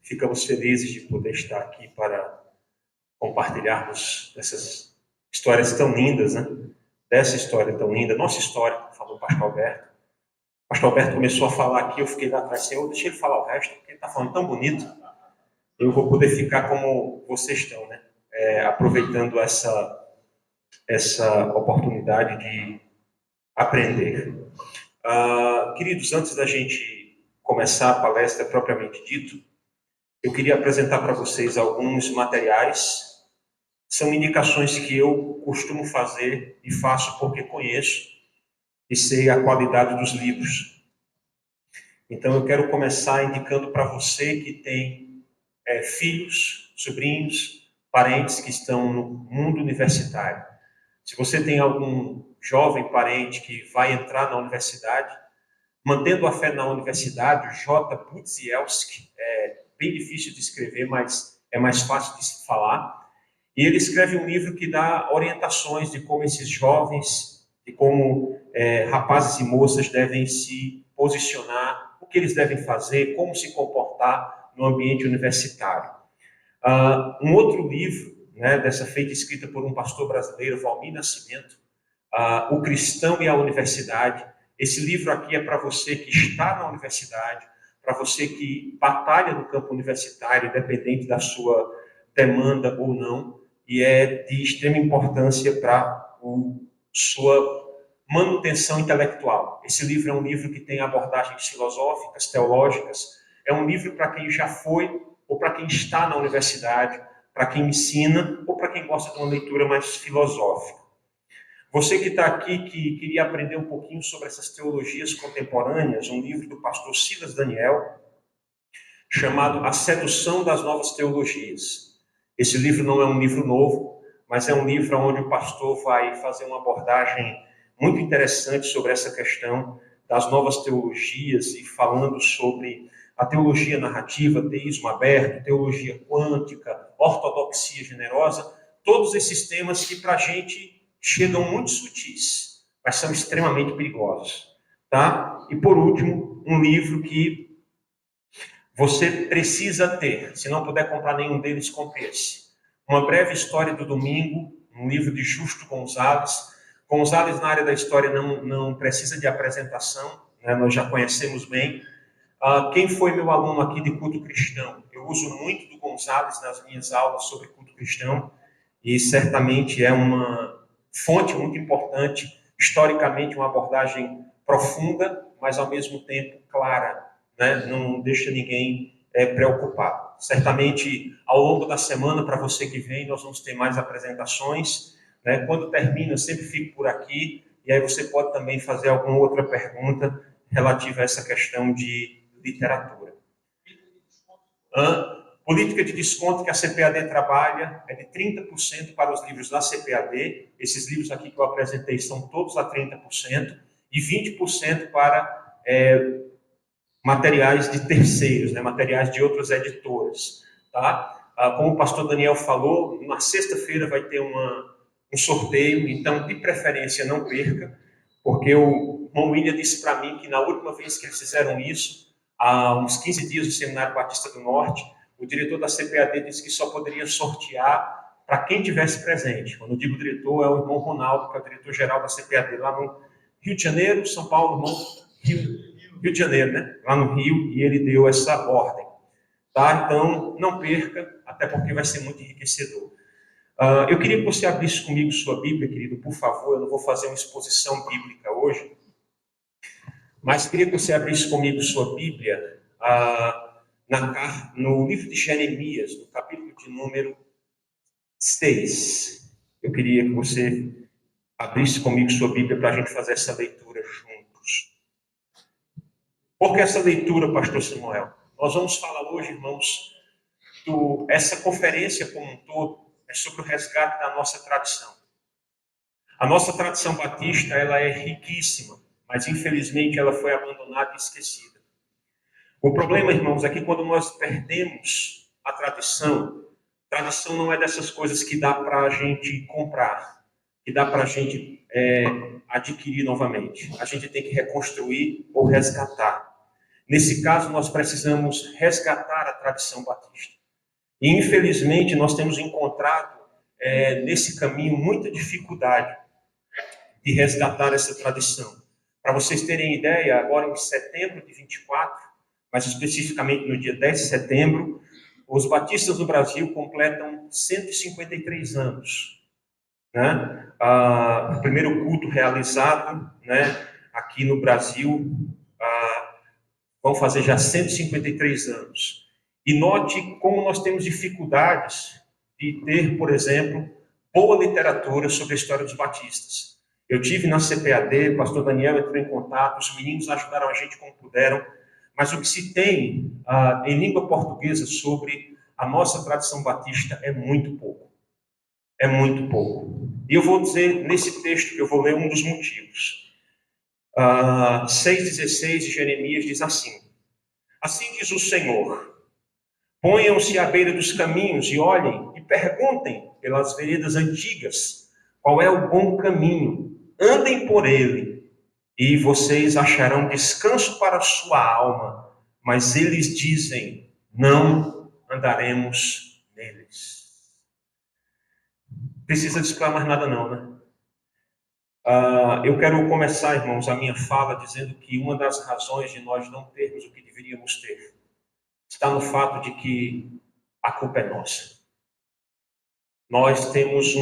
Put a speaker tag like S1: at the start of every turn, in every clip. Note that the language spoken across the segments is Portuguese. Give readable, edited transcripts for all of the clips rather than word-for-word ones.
S1: Ficamos felizes de poder estar aqui para compartilharmos essas histórias tão lindas, né? Dessa história tão linda, nossa história, falou o pastor Alberto. O pastor Alberto começou a falar aqui, eu fiquei lá atrás, Senhor, deixa ele falar o resto, porque ele está falando tão bonito. Eu vou poder ficar como vocês estão, né? Aproveitando essa oportunidade de aprender. Queridos, antes da gente começar a palestra propriamente dito, eu queria apresentar para vocês alguns materiais. São indicações que eu costumo fazer e faço porque conheço e sei a qualidade dos livros. Então eu quero começar indicando para você que tem filhos, sobrinhos, parentes que estão no mundo universitário. Se você tem algum jovem parente que vai entrar na universidade, Mantendo a Fé na Universidade, o J. Budzielski, é bem difícil de escrever, mas é mais fácil de se falar. E ele escreve um livro que dá orientações de como esses jovens, de como rapazes e moças devem se posicionar, o que eles devem fazer, como se comportar no ambiente universitário. Um outro livro, né, dessa feita escrita por um pastor brasileiro, Valmir Nascimento, O Cristão e a Universidade. Esse livro aqui é para você que está na universidade, para você que batalha no campo universitário, independente da sua demanda ou não, e é de extrema importância para a sua manutenção intelectual. Esse livro é um livro que tem abordagens filosóficas, teológicas, é um livro para quem já foi ou para quem está na universidade, para quem ensina ou para quem gosta de uma leitura mais filosófica. Você que está aqui, que queria aprender um pouquinho sobre essas teologias contemporâneas, um livro do pastor Silas Daniel, chamado A Sedução das Novas Teologias. Esse livro não é um livro novo, mas é um livro onde o pastor vai fazer uma abordagem muito interessante sobre essa questão das novas teologias e falando sobre a teologia narrativa, teísmo aberto, teologia quântica, ortodoxia generosa, todos esses temas que para a gente chegam muito sutis, mas são extremamente perigosos, tá? E por último, um livro que você precisa ter. Se não puder comprar nenhum deles, compre esse. Uma Breve História do Domingo, um livro de Justo Gonzalez. Gonzalez, na área da história, não precisa de apresentação, né? Nós já conhecemos bem. Quem foi meu aluno aqui de culto cristão? Eu uso muito do Gonzalez nas minhas aulas sobre culto cristão, e certamente é uma fonte muito importante, historicamente uma abordagem profunda, mas ao mesmo tempo clara, né? Não deixa ninguém preocupado. Certamente, ao longo da semana, para você que vem, nós vamos ter mais apresentações, né? Quando termina, eu sempre fico por aqui, e aí você pode também fazer alguma outra pergunta relativa a essa questão de literatura. Política de desconto que a CPAD trabalha é de 30% para os livros da CPAD. Esses livros aqui que eu apresentei são todos a 30%, e 20% para materiais de terceiros, né, materiais de outras editoras. Tá? Como o pastor Daniel falou, na sexta-feira vai ter um sorteio, então, de preferência, não perca, porque o irmão William disse para mim que na última vez que eles fizeram isso, há uns 15 dias no Seminário Batista do Norte, o diretor da CPAD disse que só poderia sortear para quem tivesse presente. Quando eu digo diretor, é o irmão Ronaldo, que é o diretor-geral da CPAD lá no Rio de Janeiro, São Paulo, Rio de Janeiro, né? Lá no Rio, e ele deu essa ordem. Tá? Então, não perca, até porque vai ser muito enriquecedor. Eu queria que você abrisse comigo sua Bíblia, querido, por favor. Eu não vou fazer uma exposição bíblica hoje, mas queria que você abrisse comigo sua Bíblia no livro de Jeremias, no capítulo de número 6. Eu queria que você abrisse comigo sua Bíblia para a gente fazer essa leitura juntos. Por que essa leitura, pastor Samuel? Nós vamos falar hoje, irmãos, essa conferência como um todo é sobre o resgate da nossa tradição. A nossa tradição batista, ela é riquíssima, mas infelizmente ela foi abandonada e esquecida. O problema, irmãos, é que quando nós perdemos a tradição não é dessas coisas que dá para a gente comprar, que dá para a gente adquirir novamente. A gente tem que reconstruir ou resgatar. Nesse caso, nós precisamos resgatar a tradição batista. E, infelizmente, nós temos encontrado nesse caminho muita dificuldade de resgatar essa tradição. Para vocês terem ideia, agora em setembro de 24, mais especificamente no dia 10 de setembro, os batistas no Brasil completam 153 anos. Né? O primeiro culto realizado, né, aqui no Brasil, vão fazer já 153 anos. E note como nós temos dificuldades de ter, por exemplo, boa literatura sobre a história dos batistas. Eu tive na CPAD, o pastor Daniel entrou em contato, os meninos ajudaram a gente como puderam, mas o que se tem em língua portuguesa sobre a nossa tradição batista é muito pouco. É muito pouco. E eu vou dizer, nesse texto que eu vou ler, um dos motivos. 6,16 de Jeremias diz assim: assim diz o Senhor, ponham-se à beira dos caminhos e olhem e perguntem pelas veredas antigas qual é o bom caminho, andem por ele e vocês acharão descanso para a sua alma, mas eles dizem, não andaremos neles. Precisa explicar mais nada não, né? Eu quero começar, irmãos, a minha fala dizendo que uma das razões de nós não termos o que deveríamos ter está no fato de que a culpa é nossa. Nós temos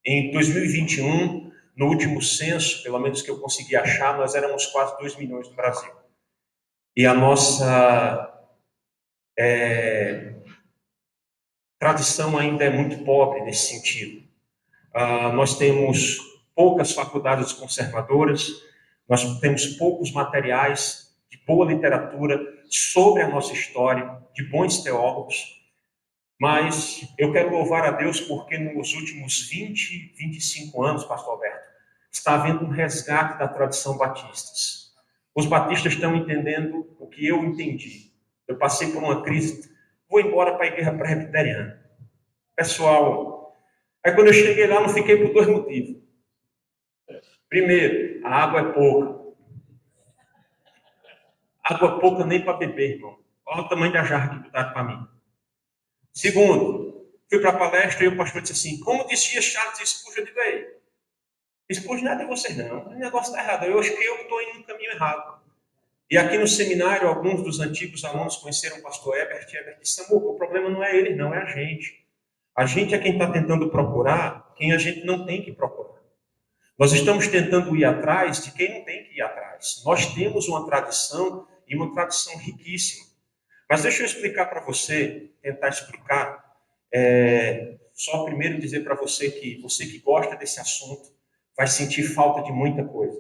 S1: em 2021, no último censo, pelo menos que eu consegui achar, nós éramos quase 2 milhões no Brasil. E a nossa tradição ainda é muito pobre nesse sentido. Nós temos poucas faculdades conservadoras, nós temos poucos materiais de boa literatura sobre a nossa história, de bons teólogos, mas eu quero louvar a Deus porque nos últimos 20, 25 anos, pastor Alberto, está havendo um resgate da tradição batistas. Os batistas estão entendendo o que eu entendi. Eu passei por uma crise, vou embora para a igreja presbiteriana. Pessoal, aí quando eu cheguei lá, não fiquei por 2 motivos. Primeiro, a água é pouca. Água pouca nem para beber, irmão. Olha o tamanho da jarra que botaram para mim. Segundo, fui para a palestra e o pastor disse assim, como dizia Charles Spurgeon, eu digo aí, Spurgeon não é de vocês não, o negócio está errado, eu acho que eu estou indo no caminho errado. E aqui no seminário, alguns dos antigos alunos conheceram o pastor Herbert, e Herbert disse, Samuca, o problema não é ele não, é a gente. A gente é quem está tentando procurar quem a gente não tem que procurar. Nós estamos tentando ir atrás de quem não tem que ir atrás. Nós temos uma tradição, e uma tradição riquíssima. Mas deixa eu explicar para você, tentar explicar, só primeiro dizer para você que gosta desse assunto vai sentir falta de muita coisa.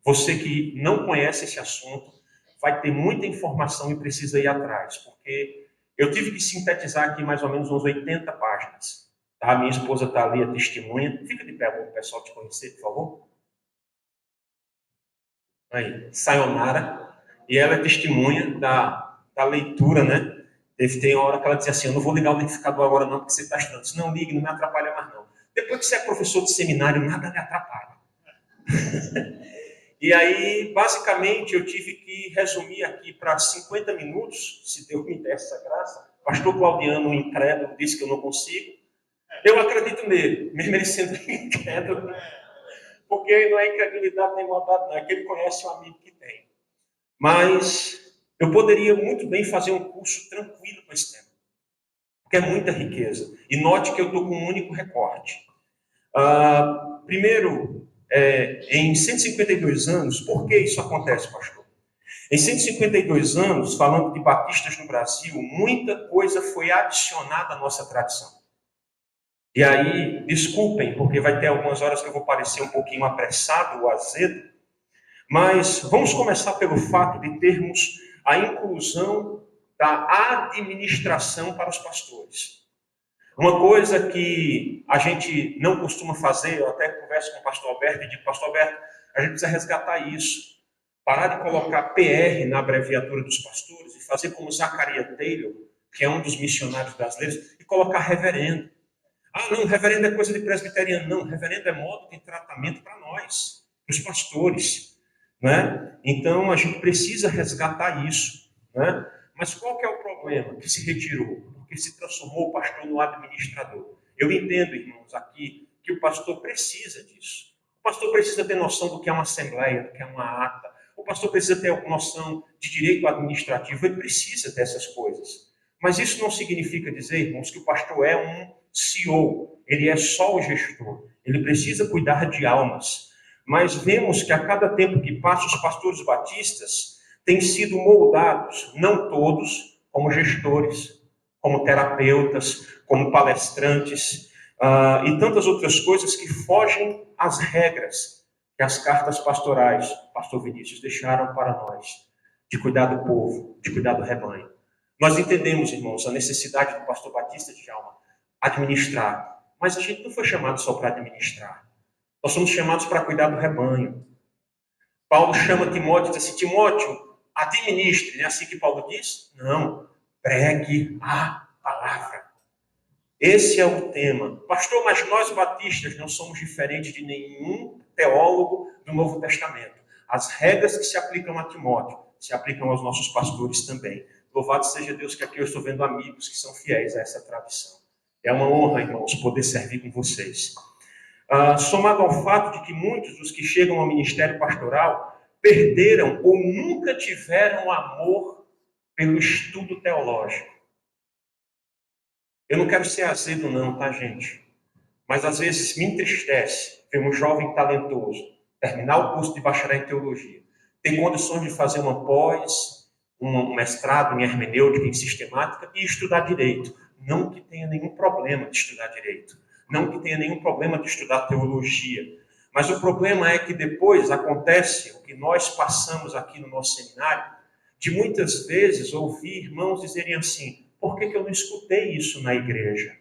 S1: Você que não conhece esse assunto vai ter muita informação e precisa ir atrás, porque eu tive que sintetizar aqui mais ou menos uns 80 páginas. Tá? Minha esposa está ali, a testemunha. Fica de pé para o pessoal te conhecer, por favor. Aí, Sayonara. E ela é testemunha da leitura, né? Tem uma hora que ela diz assim, eu não vou ligar o liquidificador agora não, porque você está estudando. Se não ligue, não me atrapalha mais não. Depois que você é professor de seminário, nada me atrapalha. E aí, basicamente, eu tive que resumir aqui para 50 minutos, se Deus me desse essa graça. Pastor Claudiano, incrédulo, disse que eu não consigo. Eu acredito nele, mesmo ele sendo incrédulo. Porque não é incredulidade nem maldade, não. É que ele conhece um amigo que tem. Mas eu poderia muito bem fazer um curso tranquilo com esse tema. Porque é muita riqueza. E note que eu estou com um único recorte. Primeiro, em 152 anos, por que isso acontece, pastor? Em 152 anos, falando de batistas no Brasil, muita coisa foi adicionada à nossa tradição. E aí, desculpem, porque vai ter algumas horas que eu vou parecer um pouquinho apressado ou azedo, mas vamos começar pelo fato de termos a inclusão da administração para os pastores. Uma coisa que a gente não costuma fazer, eu até converso com o pastor Alberto e digo, pastor Alberto, a gente precisa resgatar isso. Parar de colocar PR na abreviatura dos pastores e fazer como Zachariah Taylor, que é um dos missionários brasileiros, e colocar reverendo. Não, reverendo é coisa de presbiteriano. Não, reverendo é modo de tratamento para nós, para os pastores. né? Então, a gente precisa resgatar isso, né? Mas qual que é o problema? Que se retirou, porque se transformou o pastor no administrador. Eu entendo, irmãos, aqui, que o pastor precisa disso. O pastor precisa ter noção do que é uma assembleia, do que é uma ata. O pastor precisa ter noção de direito administrativo, ele precisa dessas coisas. Mas isso não significa dizer, irmãos, que o pastor é um CEO, ele é só o gestor. Ele precisa cuidar de almas. Mas vemos que a cada tempo que passa, os pastores batistas têm sido moldados, não todos, como gestores, como terapeutas, como palestrantes, e tantas outras coisas que fogem às regras que as cartas pastorais, pastor Vinícius, deixaram para nós, de cuidar do povo, de cuidar do rebanho. Nós entendemos, irmãos, a necessidade do pastor Batista de Djalma administrar, mas a gente não foi chamado só para administrar. Nós somos chamados para cuidar do rebanho. Paulo chama Timóteo e diz assim, Timóteo, administre. Não é assim que Paulo diz? Não, pregue a palavra. Esse é o tema. Pastor, mas nós batistas não somos diferentes de nenhum teólogo do Novo Testamento. As regras que se aplicam a Timóteo se aplicam aos nossos pastores também. Louvado seja Deus que aqui eu estou vendo amigos que são fiéis a essa tradição. É uma honra, irmãos, poder servir com vocês. Somado ao fato de que muitos dos que chegam ao ministério pastoral perderam ou nunca tiveram amor pelo estudo teológico. Eu não quero ser azedo não, tá, gente? Mas às vezes me entristece ver um jovem talentoso terminar o curso de bacharel em teologia, ter condições de fazer uma pós, um mestrado em hermenêutica, em sistemática e estudar direito. Não que tenha nenhum problema de estudar direito. Não que tenha nenhum problema de estudar teologia. Mas o problema é que depois acontece o que nós passamos aqui no nosso seminário, de muitas vezes ouvir irmãos dizerem assim, por que eu não escutei isso na igreja?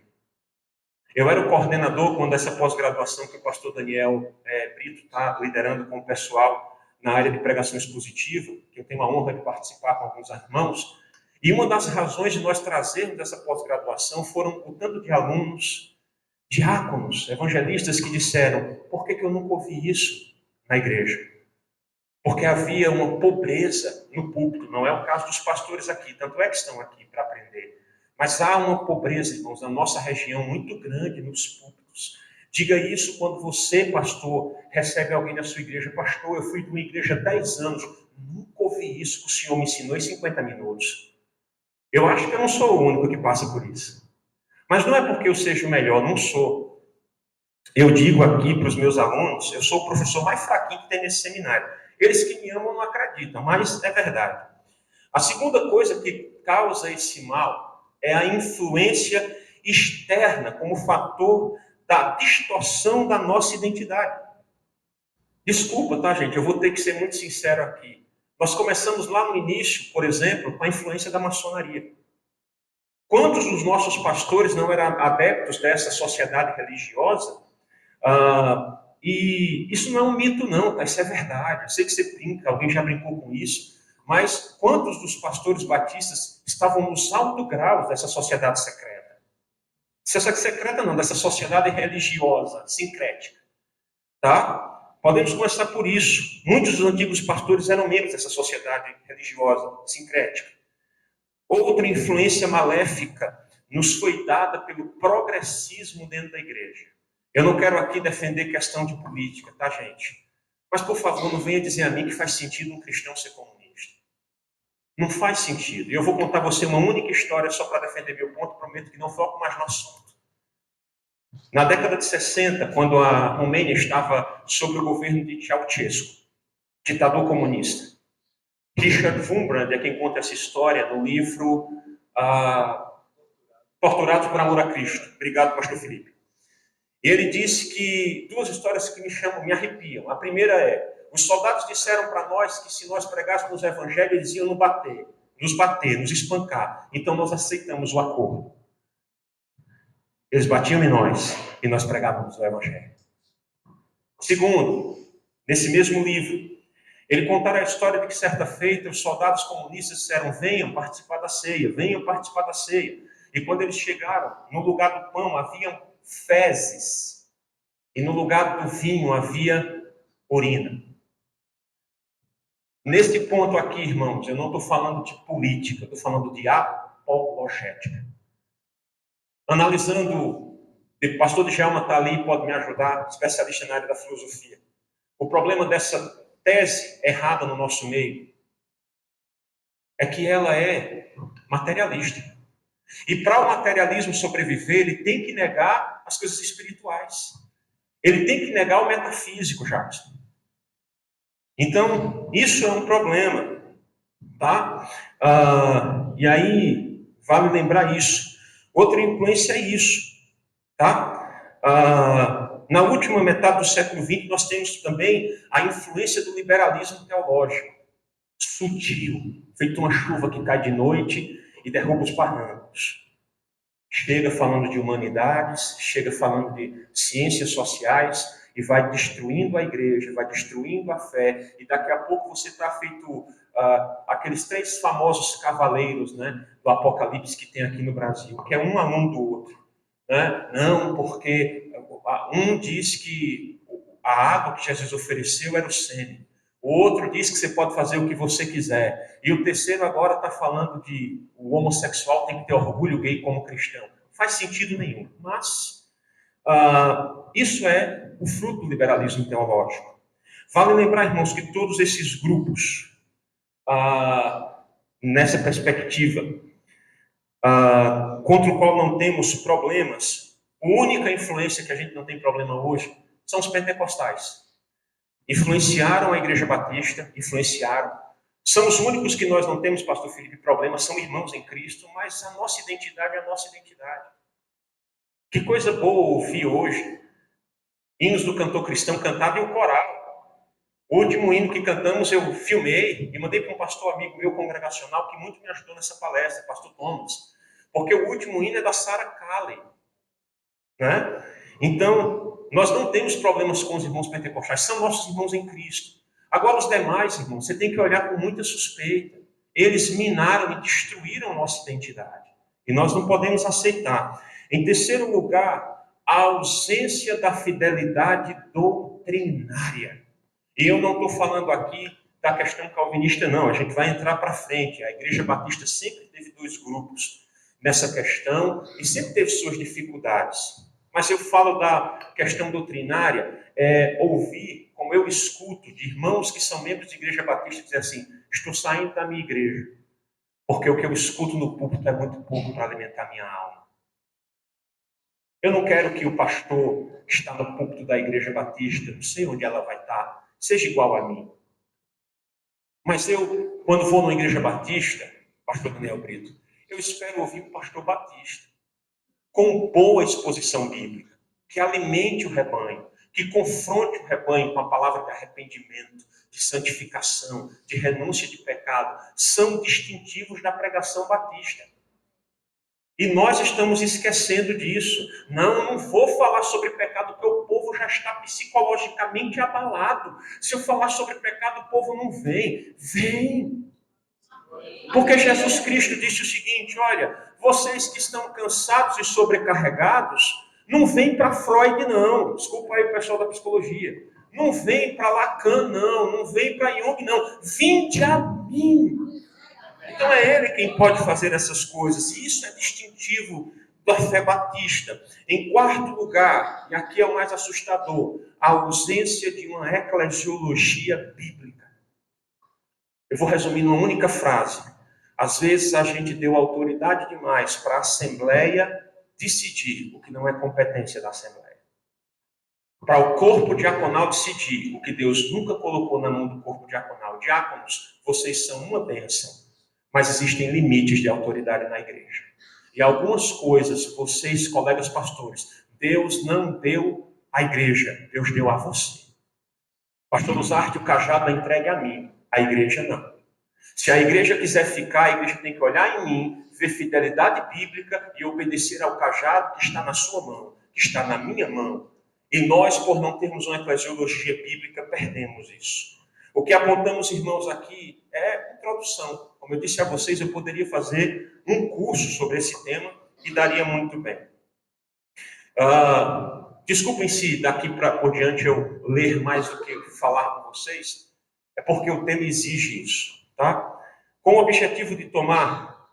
S1: Eu era o coordenador quando essa pós-graduação que o pastor Daniel Brito está liderando com o pessoal na área de pregação expositiva, que eu tenho a honra de participar com alguns irmãos, e uma das razões de nós trazermos essa pós-graduação foram o tanto de alunos, diáconos, evangelistas que disseram, por que eu nunca ouvi isso na igreja? Porque havia uma pobreza no púlpito, não é o caso dos pastores aqui, tanto é que estão aqui para aprender. Mas há uma pobreza, irmãos, na nossa região muito grande nos púlpitos. Diga isso quando você, pastor, recebe alguém na sua igreja. Pastor, eu fui de uma igreja há 10 anos, nunca ouvi isso que o senhor me ensinou em 50 minutos. Eu acho que eu não sou o único que passa por isso. Mas não é porque eu seja o melhor, não sou. Eu digo aqui para os meus alunos, eu sou o professor mais fraquinho que tem nesse seminário. Eles que me amam não acreditam, mas é verdade. A segunda coisa que causa esse mal é a influência externa como fator da distorção da nossa identidade. Desculpa, tá, gente? Eu vou ter que ser muito sincero aqui. Nós começamos lá no início, por exemplo, com a influência da maçonaria. Quantos dos nossos pastores não eram adeptos dessa sociedade religiosa? E isso não é um mito, não, tá? Isso é verdade. Eu sei que você brinca, alguém já brincou com isso. Mas quantos dos pastores batistas estavam nos altos graus dessa sociedade secreta? Secreta não, dessa sociedade religiosa, sincrética. Tá? Podemos começar por isso. Muitos dos antigos pastores eram membros dessa sociedade religiosa, sincrética. Outra influência maléfica nos foi dada pelo progressismo dentro da igreja. Eu não quero aqui defender questão de política, tá, gente? Mas, por favor, não venha dizer a mim que faz sentido um cristão ser comunista. Não faz sentido. E eu vou contar a você uma única história só para defender meu ponto, prometo que não foco mais no assunto. Na década de 60, quando a Romênia estava sob o governo de Ceausescu, ditador comunista, Richard Wurmbrand é quem conta essa história no livro Torturados por Amor a Cristo. Obrigado, pastor Felipe. E ele disse que duas histórias que me arrepiam. A primeira é, os soldados disseram para nós que se nós pregássemos o evangelho, eles iam nos bater, nos espancar. Então nós aceitamos o acordo. Eles batiam em nós e nós pregávamos o evangelho. Segundo, nesse mesmo livro, ele contará a história de que certa feita os soldados comunistas disseram, venham participar da ceia, venham participar da ceia. E quando eles chegaram, no lugar do pão haviam fezes, e no lugar do vinho havia urina. Neste ponto aqui, irmãos, eu não estou falando de política, estou falando de apologética. Analisando, o pastor Djalma está ali, pode me ajudar, especialista na área da filosofia. O problema dessa tese errada no nosso meio é que ela é materialista. E para o materialismo sobreviver, ele tem que negar as coisas espirituais. Ele tem que negar o metafísico, Jackson. Então, isso é um problema, tá? E aí, vale lembrar isso. Outra influência é isso, tá? Na última metade do século XX, nós temos também a influência do liberalismo teológico, sutil, feito uma chuva que cai de noite e derruba os barrancos. Chega falando de humanidades, chega falando de ciências sociais e vai destruindo a igreja, vai destruindo a fé, e daqui a pouco você está feito aqueles 3 famosos cavaleiros, né, do Apocalipse que tem aqui no Brasil, que é um aluno do outro. Né? Não, porque um diz que a água que Jesus ofereceu era o sêmen. O outro diz que você pode fazer o que você quiser. E o terceiro agora está falando de o homossexual tem que ter orgulho gay como cristão. Não faz sentido nenhum. Mas isso é o fruto do liberalismo teológico. Vale lembrar, irmãos, que todos esses grupos, nessa perspectiva, contra o qual não temos problemas, a única influência que a gente não tem problema hoje são os pentecostais. Influenciaram a Igreja Batista, influenciaram. São os únicos que nós não temos, pastor Felipe, problema, são irmãos em Cristo, mas a nossa identidade é a nossa identidade. Que coisa boa ouvir hoje hinos do cantor cristão cantado em um coral. O último hino que cantamos eu filmei e mandei para um pastor amigo meu congregacional que muito me ajudou nessa palestra, pastor Thomas, porque o último hino é da Sarah Calley, né? Então, nós não temos problemas com os irmãos pentecostais, são nossos irmãos em Cristo. Agora, os demais, irmãos, você tem que olhar com muita suspeita. Eles minaram e destruíram nossa identidade. E nós não podemos aceitar. Em terceiro lugar, a ausência da fidelidade doutrinária. E eu não estou falando aqui da questão calvinista, não. A gente vai entrar para frente. A Igreja Batista sempre teve 2 grupos nessa questão e sempre teve suas dificuldades. Mas eu falo da questão doutrinária, ouvir, como eu escuto, de irmãos que são membros de Igreja Batista, dizer assim, estou saindo da minha igreja, porque o que eu escuto no púlpito é muito pouco para alimentar minha alma. Eu não quero que o pastor que está no púlpito da Igreja Batista, não sei onde ela vai estar, seja igual a mim. Mas eu, quando vou numa Igreja Batista, pastor Daniel Brito, eu espero ouvir o pastor Batista, com boa exposição bíblica, que alimente o rebanho, que confronte o rebanho com a palavra de arrependimento, de santificação, de renúncia de pecado, são distintivos da pregação batista. E nós estamos esquecendo disso. Não, eu não vou falar sobre pecado, porque o povo já está psicologicamente abalado. Se eu falar sobre pecado, o povo não vem. Vem! Porque Jesus Cristo disse o seguinte, olha, vocês que estão cansados e sobrecarregados, não vem para Freud, não. Desculpa aí o pessoal da psicologia. Não vem para Lacan, não. Não vem para Jung, não. Vinde a mim. Então é ele quem pode fazer essas coisas. E isso é distintivo da fé batista. Em quarto lugar, e aqui é o mais assustador, a ausência de uma eclesiologia bíblica. Eu vou resumir numa única frase. Às vezes a gente deu autoridade demais para a Assembleia decidir o que não é competência da Assembleia. Para o corpo diaconal decidir o que Deus nunca colocou na mão do corpo diaconal. Diáconos, vocês são uma bênção, mas existem limites de autoridade na igreja. E algumas coisas, vocês, colegas pastores, Deus não deu à igreja, Deus deu a você. Pastor Luzarte, o cajado é entregue a mim, a igreja não. Se a igreja quiser ficar, a igreja tem que olhar em mim, ver fidelidade bíblica e obedecer ao cajado que está na sua mão, que está na minha mão. E nós, por não termos uma eclesiologia bíblica, perdemos isso. O que apontamos, irmãos, aqui é introdução. Como eu disse a vocês, eu poderia fazer um curso sobre esse tema e daria muito bem. Desculpem se daqui por diante eu ler mais do que falar com vocês. É porque o tema exige isso, tá? Com o objetivo de tornar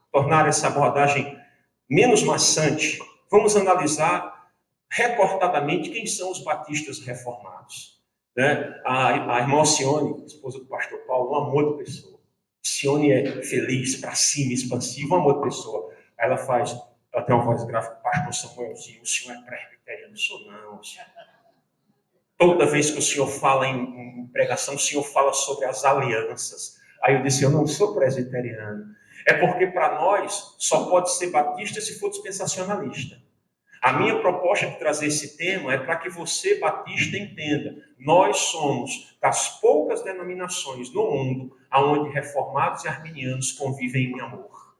S1: essa abordagem menos maçante, vamos analisar recortadamente quem são os batistas reformados. Né? A irmã Alcione, esposa do pastor Paulo, um amor de pessoa. Alcione é feliz, para cima, expansiva, um amor de pessoa. Ela tem uma voz grave, pastor Samuelzinho, o senhor é presbiteriano? Não sou não, senhor. Toda vez que o senhor fala em pregação, o senhor fala sobre as alianças. Aí eu disse, eu não sou presbiteriano. É porque para nós só pode ser batista se for dispensacionalista. A minha proposta de trazer esse tema é para que você, batista, entenda. Nós somos das poucas denominações no mundo onde reformados e arminianos convivem em amor.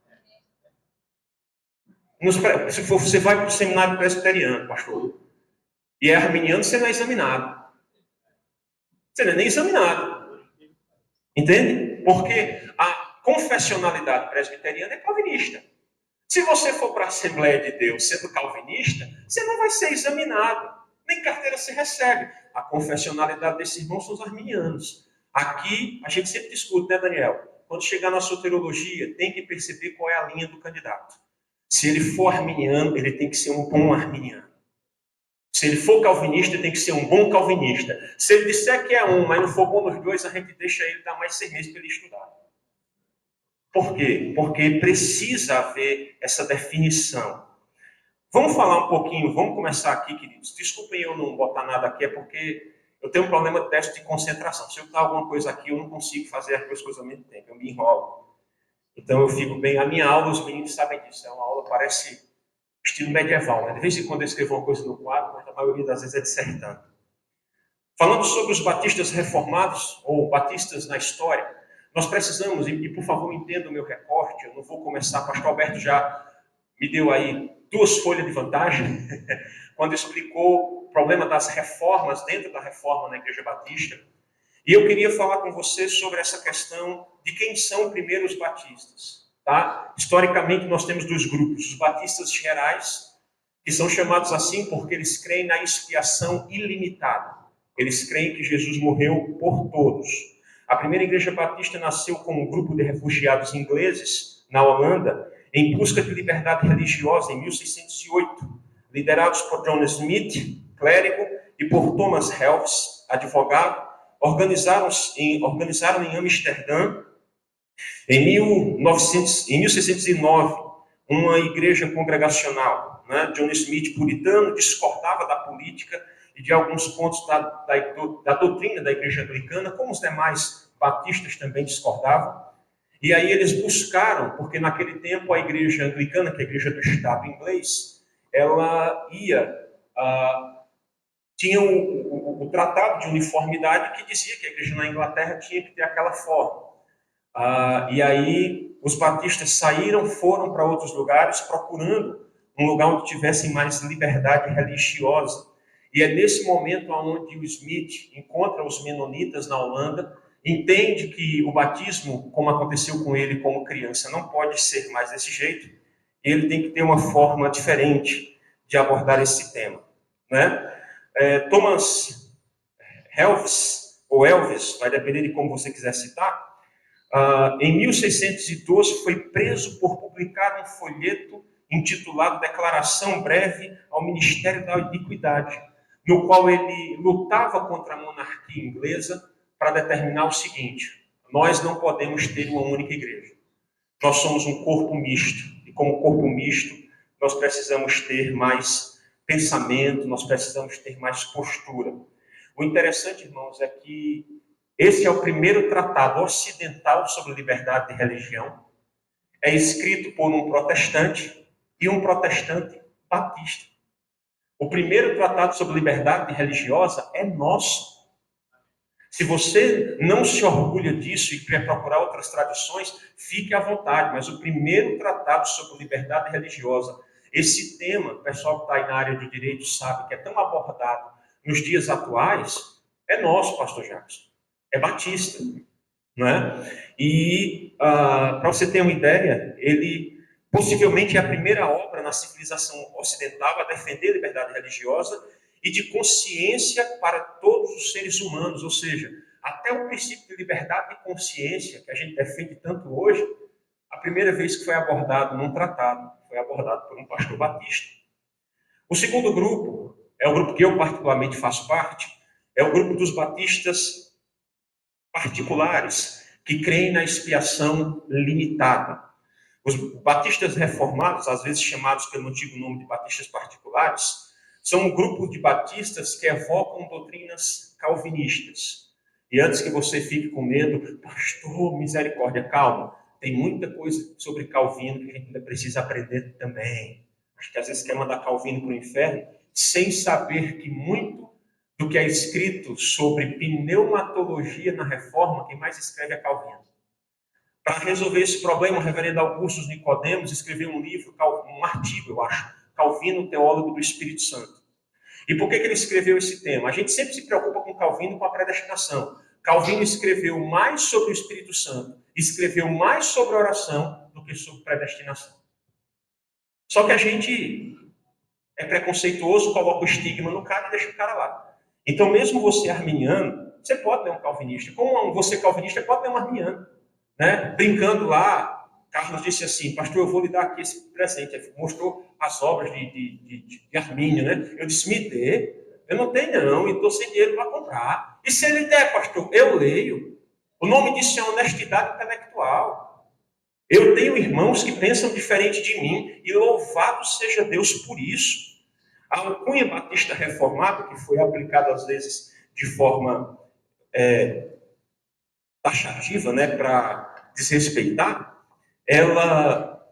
S1: Se você vai para o seminário presbiteriano, pastor, e é arminiano, você não é examinado. Você não é nem examinado. Entende? Porque a confessionalidade presbiteriana é calvinista. Se você for para a Assembleia de Deus sendo calvinista, você não vai ser examinado. Nem carteira você recebe. A confessionalidade desses irmãos são os arminianos. Aqui, a gente sempre discute, né, Daniel? Quando chegar na soteriologia, tem que perceber qual é a linha do candidato. Se ele for arminiano, ele tem que ser um bom arminiano. Se ele for calvinista, tem que ser um bom calvinista. Se ele disser que é um, mas não for bom nos dois, a gente deixa ele dar mais 6 meses para ele estudar. Por quê? Porque precisa haver essa definição. Vamos falar um pouquinho, vamos começar aqui, queridos. Desculpem eu não botar nada aqui, é porque eu tenho um problema de déficit de concentração. Se eu botar alguma coisa aqui, eu não consigo fazer as duas coisas ao mesmo tempo, eu me enrolo. Então eu fico bem. A minha aula, os meninos sabem disso, é uma aula, parece estilo medieval, né? De vez em quando eu escrevo uma coisa no quadro, mas a maioria das vezes é dissertando. Falando sobre os batistas reformados, ou batistas na história, nós precisamos, e por favor entenda o meu recorte, eu não vou começar, o pastor Alberto já me deu aí 2 folhas de vantagem, quando explicou o problema das reformas, dentro da reforma na Igreja Batista, e eu queria falar com você sobre essa questão de quem são primeiro os batistas. Tá? Historicamente, nós temos 2 grupos, os batistas gerais, que são chamados assim porque eles creem na expiação ilimitada. Eles creem que Jesus morreu por todos. A primeira igreja batista nasceu como um grupo de refugiados ingleses na Holanda, em busca de liberdade religiosa, em 1608, liderados por John Smith, clérigo, e por Thomas Helves, advogado, organizaram em Amsterdã, em 1609, uma igreja congregacional. Né? John Smith, puritano, discordava da política e de alguns pontos da doutrina da igreja anglicana, como os demais batistas também discordavam. E aí eles buscaram, porque naquele tempo a igreja anglicana, que é a igreja do Estado inglês, ela tinha o tratado de uniformidade que dizia que a igreja na Inglaterra tinha que ter aquela forma. E aí os batistas foram para outros lugares, procurando um lugar onde tivessem mais liberdade religiosa. E é nesse momento onde o Smith encontra os menonitas na Holanda, entende que o batismo, como aconteceu com ele como criança, não pode ser mais desse jeito, e ele tem que ter uma forma diferente de abordar esse tema. Né? Thomas Helves, ou Elvis, vai depender de como você quiser citar, em 1612 foi preso por publicar um folheto intitulado Declaração Breve ao Ministério da Iniquidade, no qual ele lutava contra a monarquia inglesa para determinar o seguinte: nós não podemos ter uma única igreja. Nós somos um corpo misto, e como corpo misto, nós precisamos ter mais pensamento, nós precisamos ter mais postura. O interessante, irmãos, é que esse é o primeiro tratado ocidental sobre liberdade de religião. É escrito por um protestante e um protestante batista. O primeiro tratado sobre liberdade religiosa é nosso. Se você não se orgulha disso e quer procurar outras tradições, fique à vontade. Mas o primeiro tratado sobre liberdade religiosa, esse tema, o pessoal que está aí na área de direito sabe que é tão abordado nos dias atuais, é nosso, pastor Jackson. É batista. Não é? E, para você ter uma ideia, ele possivelmente é a primeira obra na civilização ocidental a defender a liberdade religiosa e de consciência para todos os seres humanos, ou seja, até o princípio de liberdade de consciência, que a gente defende tanto hoje, a primeira vez que foi abordado num tratado, foi abordado por um pastor batista. O segundo grupo, é o grupo que eu particularmente faço parte, é o grupo dos batistas particulares, que creem na expiação limitada. Os batistas reformados, às vezes chamados pelo antigo nome de batistas particulares, são um grupo de batistas que evocam doutrinas calvinistas. E antes que você fique com medo, pastor, misericórdia, calma. Tem muita coisa sobre Calvino que a gente ainda precisa aprender também. Acho que às vezes quer mandar Calvino para o inferno, sem saber que muito do que é escrito sobre pneumatologia na Reforma, quem mais escreve é Calvino. Para resolver esse problema, o reverendo Augusto Nicodemos escreveu um livro, um artigo, eu acho, Calvino, teólogo do Espírito Santo. E por que ele escreveu esse tema? A gente sempre se preocupa com Calvino, com a predestinação. Calvino escreveu mais sobre o Espírito Santo, escreveu mais sobre a oração do que sobre predestinação. Só que a gente é preconceituoso, coloca o estigma no cara e deixa o cara lá. Então, mesmo você arminiano, você pode ler um calvinista. Como você calvinista, pode ler um arminiano. Né? Brincando lá, Carlos disse assim, pastor, eu vou lhe dar aqui esse presente. Ele mostrou as obras de Armínio, né? Eu disse, me dê. Eu não tenho não, e estou sem dinheiro para comprar. E se ele der, pastor, eu leio. O nome disso é honestidade intelectual. Eu tenho irmãos que pensam diferente de mim, e louvado seja Deus por isso. A alcunha batista reformada, que foi aplicada às vezes de forma taxativa, né, para desrespeitar, ela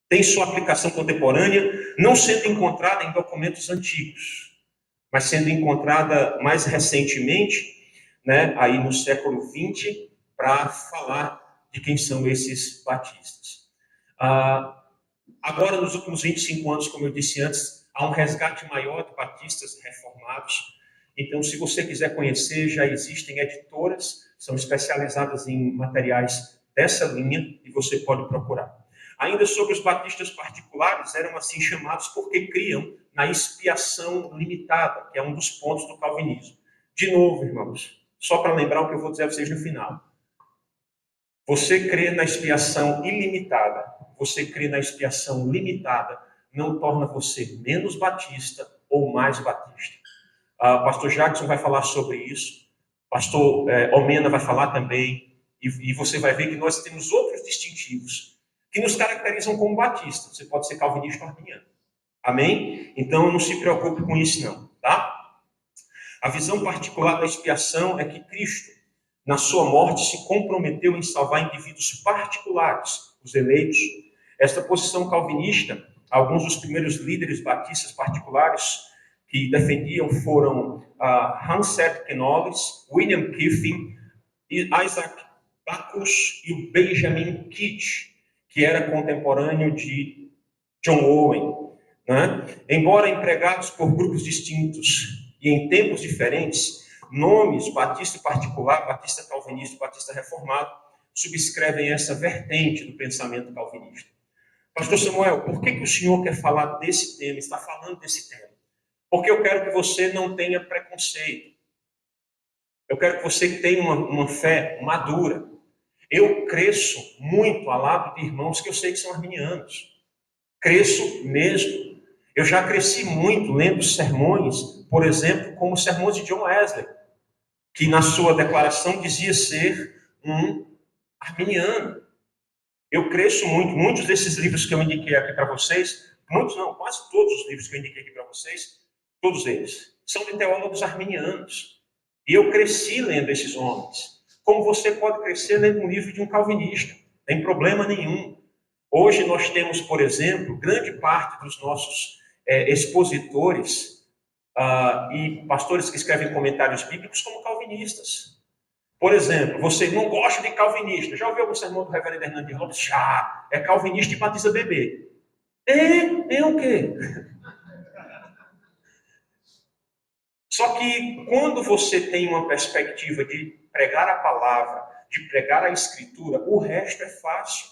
S1: tem sua aplicação contemporânea, não sendo encontrada em documentos antigos, mas sendo encontrada mais recentemente, né, aí no século XX, para falar de quem são esses batistas. Agora, nos últimos 25 anos, como eu disse antes, há um resgate maior de batistas reformados. Então, se você quiser conhecer, já existem editoras, são especializadas em materiais dessa linha, e você pode procurar. Ainda sobre os batistas particulares, eram assim chamados porque criam na expiação limitada, que é um dos pontos do calvinismo. De novo, irmãos, só para lembrar o que eu vou dizer a vocês no final. Você crê na expiação ilimitada, você crê na expiação limitada, não torna você menos batista ou mais batista. Pastor Jackson vai falar sobre isso, pastor Omena vai falar também, e você vai ver que nós temos outros distintivos que nos caracterizam como batistas. Você pode ser calvinista ou arminiano. Amém? Então não se preocupe com isso não, tá? A visão particular da expiação é que Cristo, na sua morte, se comprometeu em salvar indivíduos particulares, os eleitos. Esta posição calvinista, alguns dos primeiros líderes batistas particulares que defendiam foram Hansard Knollys, William Kiffin, Isaac Bacchus e o Benjamin Kidd, que era contemporâneo de John Owen. Né? Embora empregados por grupos distintos e em tempos diferentes, nomes batista particular, batista calvinista e batista reformado subscrevem essa vertente do pensamento calvinista. Pastor Samuel, por que o senhor quer falar desse tema, está falando desse tema? Porque eu quero que você não tenha preconceito. Eu quero que você tenha uma fé madura. Eu cresço muito ao lado de irmãos que eu sei que são arminianos. Cresço mesmo. Eu já cresci muito lendo sermões, por exemplo, como os sermões de John Wesley, que na sua declaração dizia ser um arminiano. Eu cresço muito. Muitos desses livros que eu indiquei aqui para vocês, muitos não, quase todos os livros que eu indiquei aqui para vocês, todos eles, são de teólogos arminianos. E eu cresci lendo esses homens. Como você pode crescer lendo um livro de um calvinista? Não tem problema nenhum. Hoje nós temos, por exemplo, grande parte dos nossos expositores e pastores que escrevem comentários bíblicos como calvinistas. Por exemplo, você não gosta de calvinista. Já ouviu algum sermão do reverendo Hernandes Lopes? Já. É calvinista e batiza bebê. É o quê? Só que quando você tem uma perspectiva de pregar a palavra, de pregar a escritura, o resto é fácil.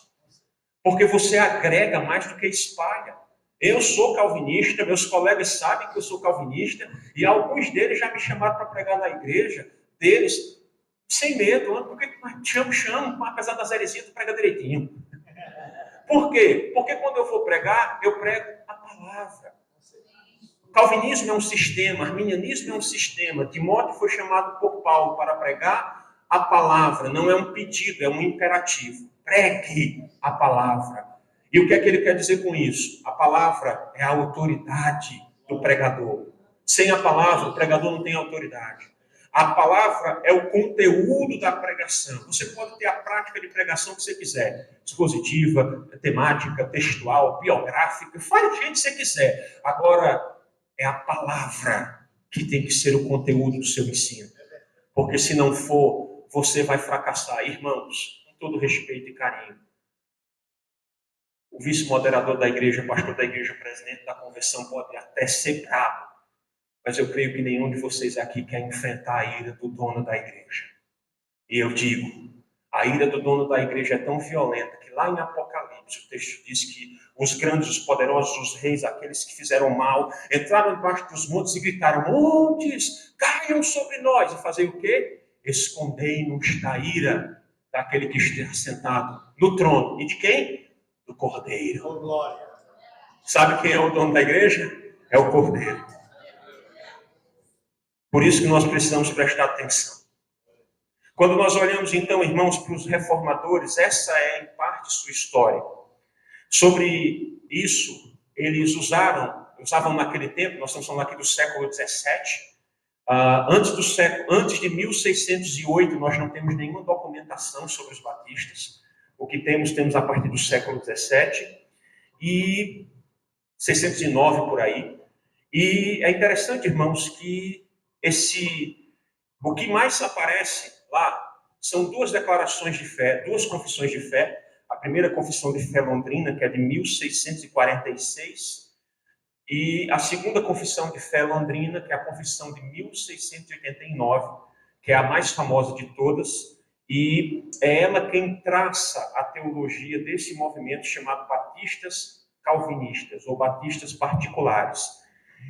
S1: Porque você agrega mais do que espalha. Eu sou calvinista, meus colegas sabem que eu sou calvinista, e alguns deles já me chamaram para pregar na igreja deles. Sem medo, porque chamo, apesar das heresias, tu prega direitinho. Por quê? Porque quando eu vou pregar, eu prego a palavra. O calvinismo é um sistema, o arminianismo é um sistema. Timóteo foi chamado por Paulo para pregar a palavra, não é um pedido, é um imperativo. Pregue a palavra. E o que é que ele quer dizer com isso? A palavra é a autoridade do pregador. Sem a palavra, o pregador não tem autoridade. A palavra é o conteúdo da pregação. Você pode ter a prática de pregação que você quiser. Expositiva, temática, textual, biográfica. Fale do jeito que você quiser. Agora, é a palavra que tem que ser o conteúdo do seu ensino. Porque se não for, você vai fracassar. Irmãos, com todo respeito e carinho, o vice-moderador da igreja, pastor da igreja, presidente da convenção pode até ser bravo, mas eu creio que nenhum de vocês aqui quer enfrentar a ira do dono da igreja. E eu digo, a ira do dono da igreja é tão violenta que lá em Apocalipse o texto diz que os grandes, os poderosos, os reis, aqueles que fizeram mal, entraram debaixo dos montes e gritaram: montes, caiam sobre nós. E fazer o quê? Escondei-nos da ira daquele que está sentado no trono. E de quem? Do Cordeiro. Oh, glória. Sabe quem é o dono da igreja? É o Cordeiro. Por isso que nós precisamos prestar atenção. Quando nós olhamos, então, irmãos, para os reformadores, essa é, em parte, sua história. Sobre isso, eles usavam naquele tempo, nós estamos falando aqui do século XVII, antes de 1608, nós não temos nenhuma documentação sobre os batistas. O que temos a partir do século XVII e 609 por aí. E é interessante, irmãos, que o que mais aparece lá são duas declarações de fé, duas confissões de fé. A primeira confissão de fé londrina, que é de 1646, e a segunda confissão de fé londrina, que é a confissão de 1689, que é a mais famosa de todas, e é ela quem traça a teologia desse movimento chamado batistas calvinistas, ou batistas particulares.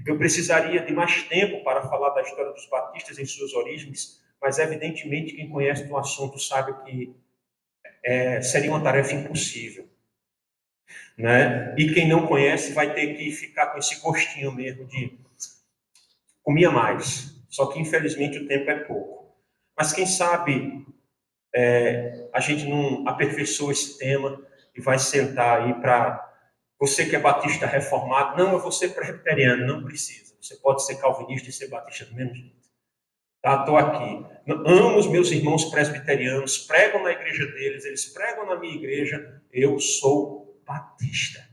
S1: Eu precisaria de mais tempo para falar da história dos batistas em suas origens, mas evidentemente quem conhece do assunto sabe que seria uma tarefa impossível, né? E quem não conhece vai ter que ficar com esse gostinho mesmo de comia mais, só que infelizmente o tempo é pouco. Mas quem sabe a gente não aperfeiçoa esse tema e vai sentar aí para você que é batista reformado. Não, eu vou ser presbiteriano, não precisa. Você pode ser calvinista e ser batista do mesmo jeito. Tá, estou aqui. Amo os meus irmãos presbiterianos, pregam na igreja deles, eles pregam na minha igreja. Eu sou batista.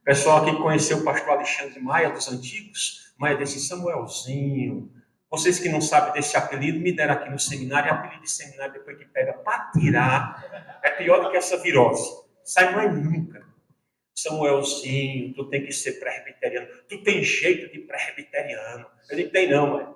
S1: O pessoal aqui conheceu o pastor Alexandre Maia dos antigos, Maia desse Samuelzinho. Vocês que não sabem desse apelido, me deram aqui no seminário. Apelido de seminário, depois que pega para tirar, é pior do que essa virose. Sai mais nunca. Samuelzinho, tu tem que ser presbiteriano. Tu tem jeito de presbiteriano. Eu digo, tem não, mãe.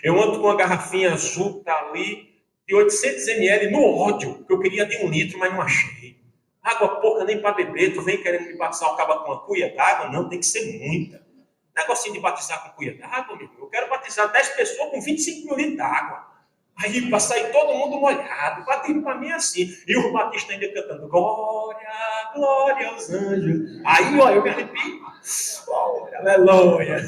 S1: Eu ando com uma garrafinha azul, tá ali, de 800 ml, no ódio, que eu queria de 1 litro, mas não achei. Água pouca nem para beber, tu vem querendo me batizar o cabo com uma cuia d'água? Não, tem que ser muita. Negocinho de batizar com cuia d'água, meu irmão. Eu quero batizar 10 pessoas com 25 mil litros d'água. Aí, para sair todo mundo molhado, batismo para mim é assim. E o batista ainda cantando, glória, glória aos anjos. Aí, ó, eu me arrepio. Glória, aleluia.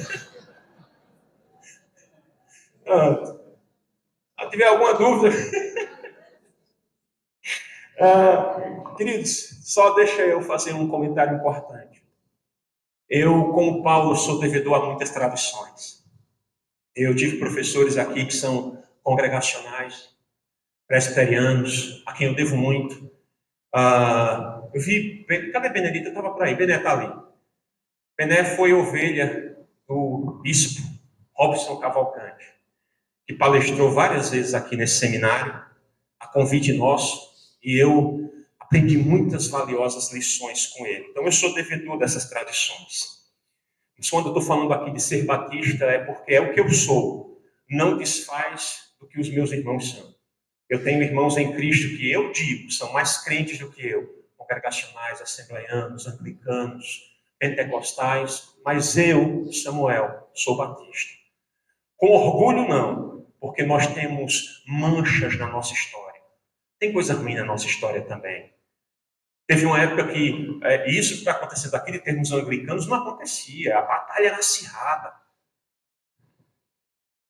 S1: Se tiver alguma dúvida, queridos, só deixa eu fazer um comentário importante. Eu, como Paulo, sou devedor a muitas tradições. Eu tive professores aqui que são congregacionais, presbiterianos, a quem eu devo muito. Eu vi, cadê Benedita? Estava por aí, Bené está ali. Bené foi ovelha do bispo Robson Cavalcante, que palestrou várias vezes aqui nesse seminário, a convite nosso, e eu aprendi muitas valiosas lições com ele. Então, eu sou devedor dessas tradições. Mas quando eu estou falando aqui de ser batista, é porque é o que eu sou. Não desfaz do que os meus irmãos são. Eu tenho irmãos em Cristo que eu digo, são mais crentes do que eu. Congregacionais, assembleianos, anglicanos, pentecostais. Mas eu, Samuel, sou batista. Com orgulho, não. porque nós temos manchas na nossa história. Tem coisa ruim na nossa história também. Teve uma época que isso que está acontecendo aqui, em termos anglicanos, não acontecia. A batalha era acirrada.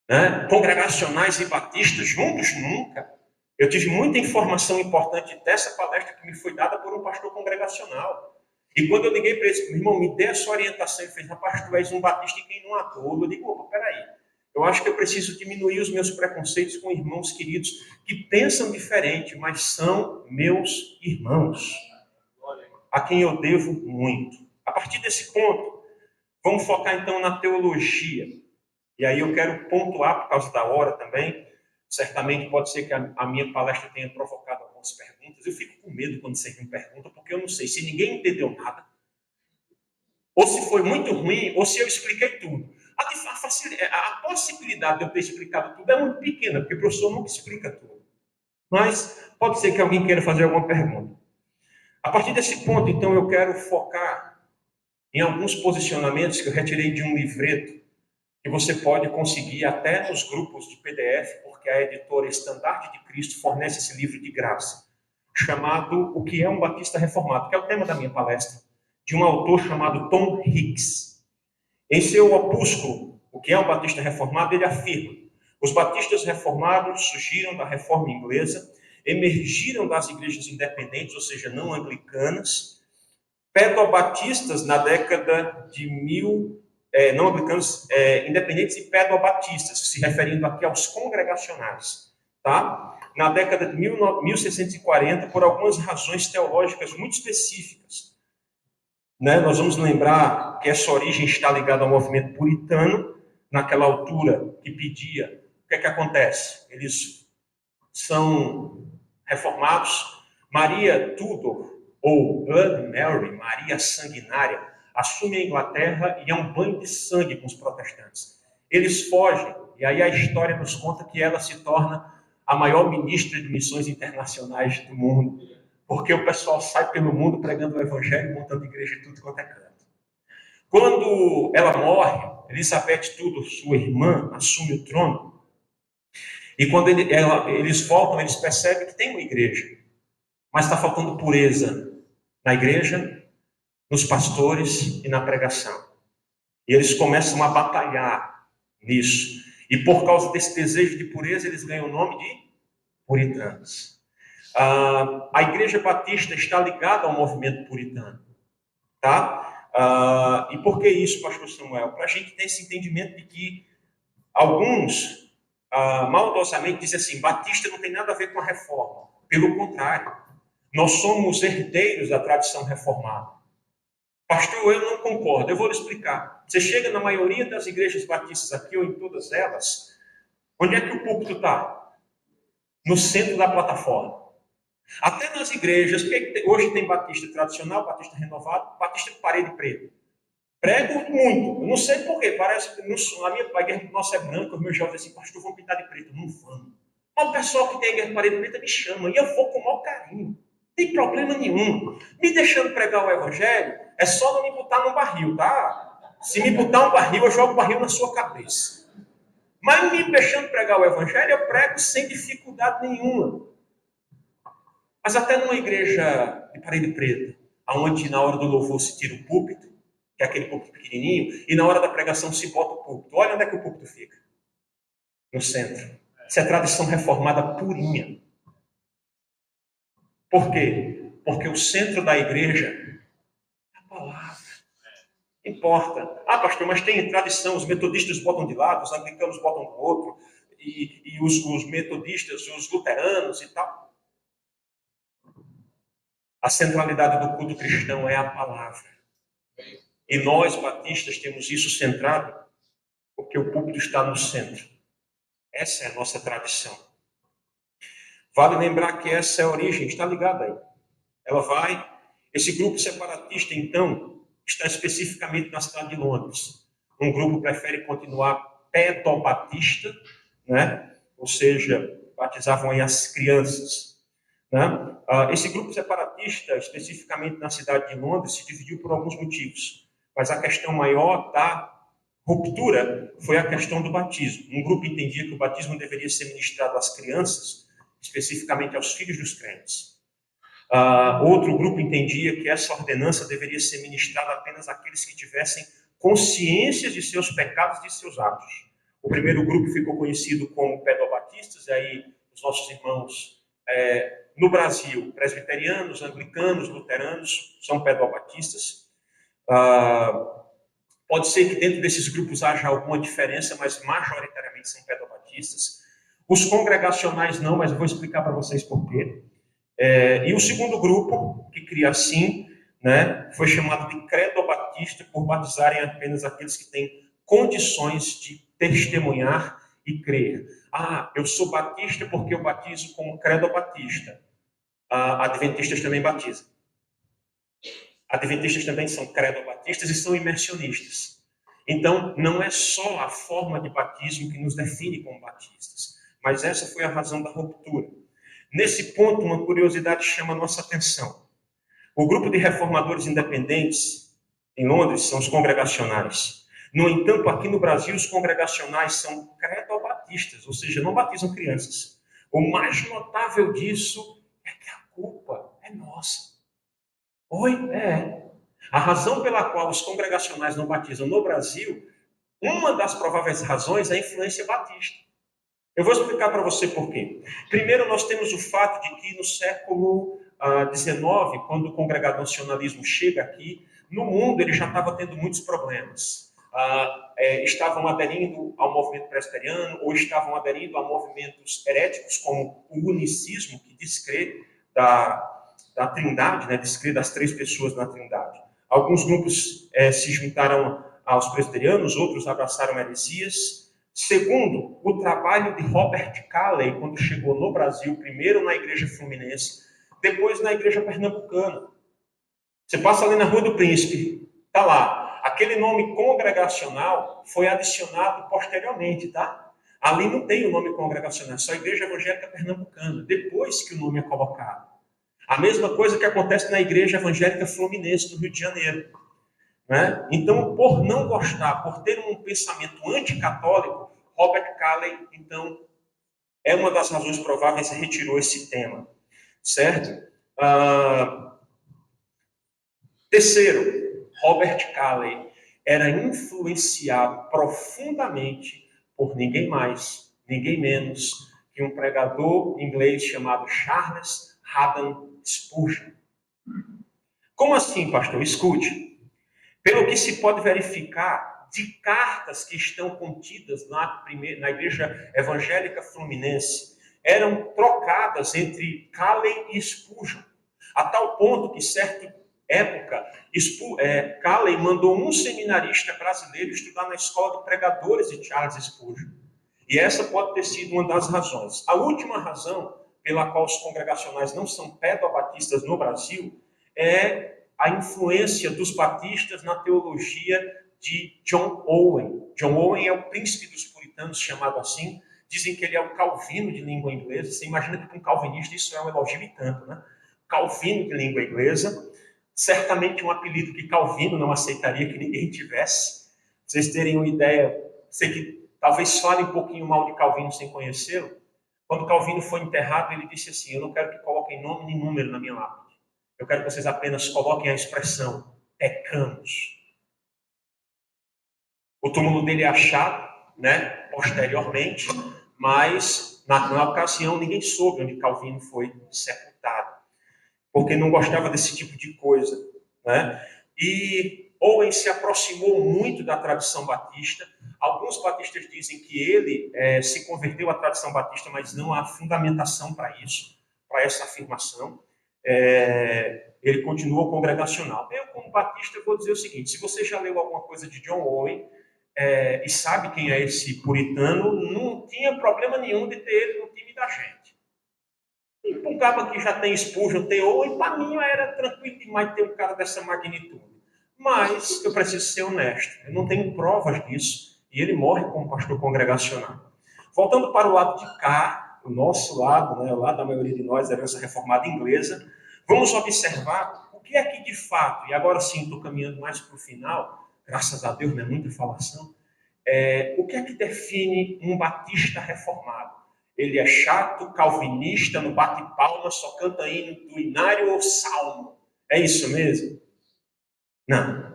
S1: Né? Congregacionais e batistas juntos, nunca. Eu tive muita informação importante dessa palestra que me foi dada por um pastor congregacional. E quando eu liguei para ele, meu irmão, me dê essa orientação, ele fez, rapaz, tu és um batista e quem não adora. Eu digo, opa, peraí. Eu acho que eu preciso diminuir os meus preconceitos com irmãos queridos que pensam diferente, mas são meus irmãos, a quem eu devo muito. A partir desse ponto, vamos focar então na teologia. E aí eu quero pontuar, por causa da hora também, certamente pode ser que a minha palestra tenha provocado algumas perguntas. Eu fico com medo quando você me pergunta, porque eu não sei se ninguém entendeu nada, ou se foi muito ruim, ou se eu expliquei tudo. A possibilidade de eu ter explicado tudo é muito pequena, porque o professor nunca explica tudo. Mas pode ser que alguém queira fazer alguma pergunta. A partir desse ponto, então, eu quero focar em alguns posicionamentos que eu retirei de um livreto, que você pode conseguir até nos grupos de PDF, porque a editora Estandarte de Cristo fornece esse livro de graça, chamado O que é um Batista Reformado, que é o tema da minha palestra, de um autor chamado Tom Hicks. Em seu opúsculo, O que é um Batista Reformado, ele afirma: os batistas reformados surgiram da reforma inglesa, emergiram das igrejas independentes, ou seja, não anglicanas, pedobatistas na década de não anglicanos, independentes e pedobatistas, se referindo aqui aos congregacionais, tá? Na década de 1640, por algumas razões teológicas muito específicas. Né? Nós vamos lembrar que essa origem está ligada ao movimento puritano, naquela altura que pedia. O que é que acontece? Eles são reformados. Maria Tudor, ou Blood Mary, Maria Sanguinária, assume a Inglaterra e é um banho de sangue com os protestantes. Eles fogem, e aí a história nos conta que ela se torna a maior ministra de missões internacionais do mundo, porque o pessoal sai pelo mundo pregando o evangelho, montando igreja e tudo quanto é canto. Quando ela morre, Elizabeth Tudor, sua irmã, assume o trono, e quando eles voltam, eles percebem que tem uma igreja, mas está faltando pureza na igreja, nos pastores e na pregação. E eles começam a batalhar nisso. E por causa desse desejo de pureza, eles ganham o nome de puritanos. A igreja batista está ligada ao movimento puritano. Tá? E por que isso, pastor Samuel? Para a gente ter esse entendimento de que alguns maldosamente dizem assim, batista não tem nada a ver com a reforma. Pelo contrário, nós somos herdeiros da tradição reformada. Pastor, eu não concordo. Eu vou lhe explicar. Você chega na maioria das igrejas batistas aqui, ou em todas elas, onde é que o púlpito está? No centro da plataforma. Até nas igrejas, porque hoje tem batista tradicional, batista renovado, batista de parede preta. Prego muito. Eu não sei porquê. Parece que a minha igreja nossa é branca, os meus jovens assim, pastor, vão pintar de preto. Não vamos. Mas o pessoal que tem igreja de parede preta me chama, e eu vou com o maior carinho. Não tem problema nenhum. Me deixando pregar o evangelho, é só não me botar num barril, tá? Se me botar um barril, eu jogo o barril na sua cabeça. Mas me deixando pregar o evangelho, eu prego sem dificuldade nenhuma. Mas até numa igreja de parede preta, onde na hora do louvor se tira o púlpito, que é aquele púlpito pequenininho, e na hora da pregação se bota o púlpito. Olha onde é que o púlpito fica. No centro. Isso é tradição reformada purinha. Por quê? Porque o centro da igreja é a palavra. Importa. Pastor, mas tem tradição, os metodistas botam de lado, os anglicanos botam do outro, e os metodistas, os luteranos e tal. A centralidade do culto cristão é a palavra. E nós, batistas, temos isso centrado, porque o púlpito está no centro. Essa é a nossa tradição. Vale lembrar que essa é a origem, está ligada aí. Esse grupo separatista, então, está especificamente na cidade de Londres. Um grupo prefere continuar pedobatista, né? Ou seja, batizavam aí as crianças. Né? Esse grupo separatista, especificamente na cidade de Londres, se dividiu por alguns motivos. Mas a questão maior está Ruptura foi a questão do batismo. Um grupo entendia que o batismo deveria ser ministrado às crianças, especificamente aos filhos dos crentes. Outro grupo entendia que essa ordenança deveria ser ministrada apenas àqueles que tivessem consciência de seus pecados e de seus atos. O primeiro grupo ficou conhecido como pedobatistas, e aí os nossos irmãos no Brasil, presbiterianos, anglicanos, luteranos, são pedobatistas. Pode ser que dentro desses grupos haja alguma diferença, mas majoritariamente são pedobatistas. Os congregacionais não, mas eu vou explicar para vocês por quê. E o segundo grupo, que cria assim, né, foi chamado de credobatista, por batizarem apenas aqueles que têm condições de testemunhar e crer. Eu sou batista porque eu batizo como credobatista. Adventistas também batizam. Adventistas também são credobatistas e são imersionistas. Então, não é só a forma de batismo que nos define como batistas, mas essa foi a razão da ruptura. Nesse ponto, uma curiosidade chama a nossa atenção. O grupo de reformadores independentes em Londres são os congregacionais. No entanto, aqui no Brasil, os congregacionais são credobatistas, ou seja, não batizam crianças. O mais notável disso é que a culpa é nossa. A razão pela qual os congregacionais não batizam no Brasil, uma das prováveis razões é a influência batista. Eu vou explicar para você por quê. Primeiro, nós temos o fato de que no século XIX, quando o congregacionalismo chega aqui, no mundo ele já estava tendo muitos problemas. Estavam aderindo ao movimento presbiteriano ou estavam aderindo a movimentos heréticos, como o unicismo, que descrê da Trindade, né, descrê das três pessoas na Trindade. Alguns grupos se juntaram aos presbiterianos, outros abraçaram heresias. Segundo, o trabalho de Robert Calley, quando chegou no Brasil, primeiro na Igreja Fluminense, depois na Igreja Pernambucana. Você passa ali na Rua do Príncipe, está lá. Aquele nome congregacional foi adicionado posteriormente, tá? Ali não tem o nome congregacional, é só a Igreja Evangélica Pernambucana, depois que o nome é colocado. A mesma coisa que acontece na Igreja Evangélica Fluminense, no Rio de Janeiro. Né? Então, por não gostar, por ter um pensamento anticatólico, Robert Calley, então, é uma das razões prováveis que retirou esse tema. Certo? Terceiro, Robert Calley era influenciado profundamente por ninguém mais, ninguém menos que um pregador inglês chamado Charles Haddon Spurgeon. Como assim, pastor? Escute. Pelo que se pode verificar de cartas que estão contidas na Igreja Evangélica Fluminense, eram trocadas entre Calley e Spurgeon, a tal ponto que, certa época, Calley mandou um seminarista brasileiro estudar na escola de pregadores de Charles Spurgeon. E essa pode ter sido uma das razões. A última razão pela qual os congregacionais não são pedobatistas no Brasil é a influência dos batistas na teologia de John Owen. John Owen é o príncipe dos puritanos, chamado assim. Dizem que ele é o Calvino de língua inglesa. Você imagina que para um calvinista isso é um elogio e tanto, né? Calvino de língua inglesa. Certamente um apelido que Calvino não aceitaria que ninguém tivesse. Pra vocês terem uma ideia, sei que talvez fale um pouquinho mal de Calvino sem conhecê-lo. Quando Calvino foi enterrado, ele disse assim: eu não quero que coloquem nome nem número na minha lápide. Eu quero que vocês apenas coloquem a expressão pecamos. O túmulo dele é achado, né, posteriormente, mas na ocasião ninguém soube onde Calvino foi sepultado, porque não gostava desse tipo de coisa, né? E Owen se aproximou muito da tradição batista. Alguns batistas dizem que ele se converteu à tradição batista, mas não há fundamentação para isso, para essa afirmação. Ele continuou congregacional. Eu, como batista, vou dizer o seguinte: se você já leu alguma coisa de John Owen e sabe quem é esse puritano, não tinha problema nenhum de ter ele no time da gente. E para um cara que já tem Spurgeon, tem Owen, para mim era tranquilo demais ter um cara dessa magnitude. Mas eu preciso ser honesto, eu não tenho provas disso, e ele morre como pastor congregacional. Voltando para o lado de cá, o nosso lado, né, o lado da maioria de nós, a herança reformada inglesa, vamos observar o que é que de fato, e agora sim estou caminhando mais para o final, graças a Deus, não é muita falação, O que é que define um batista reformado? Ele é chato, calvinista, não bate palma, só canta hino do inário ou salmo. É isso mesmo? Não.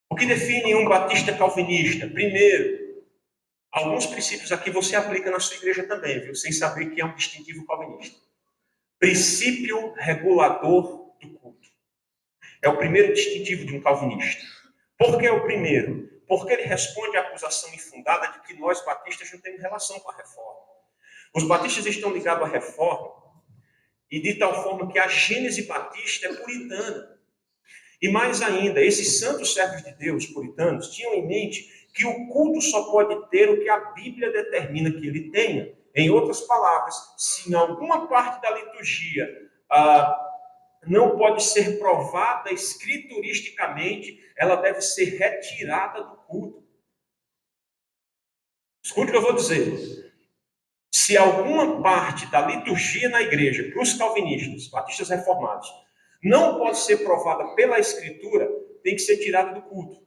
S1: O que define um batista calvinista? Primeiro, alguns princípios aqui você aplica na sua igreja também, viu? Sem saber que é um distintivo calvinista. Princípio regulador do culto. É o primeiro distintivo de um calvinista. Por que é o primeiro? Porque ele responde à acusação infundada de que nós batistas não temos relação com a reforma. Os batistas estão ligados à reforma e de tal forma que a gênese batista é puritana. E mais ainda, esses santos servos de Deus, puritanos, tinham em mente que o culto só pode ter o que a Bíblia determina que ele tenha. Em outras palavras, se em alguma parte da liturgia não pode ser provada escrituristicamente, ela deve ser retirada do culto. Escute o que eu vou dizer. Se alguma parte da liturgia na igreja, para os calvinistas, batistas reformados, não pode ser provada pela escritura, tem que ser tirada do culto.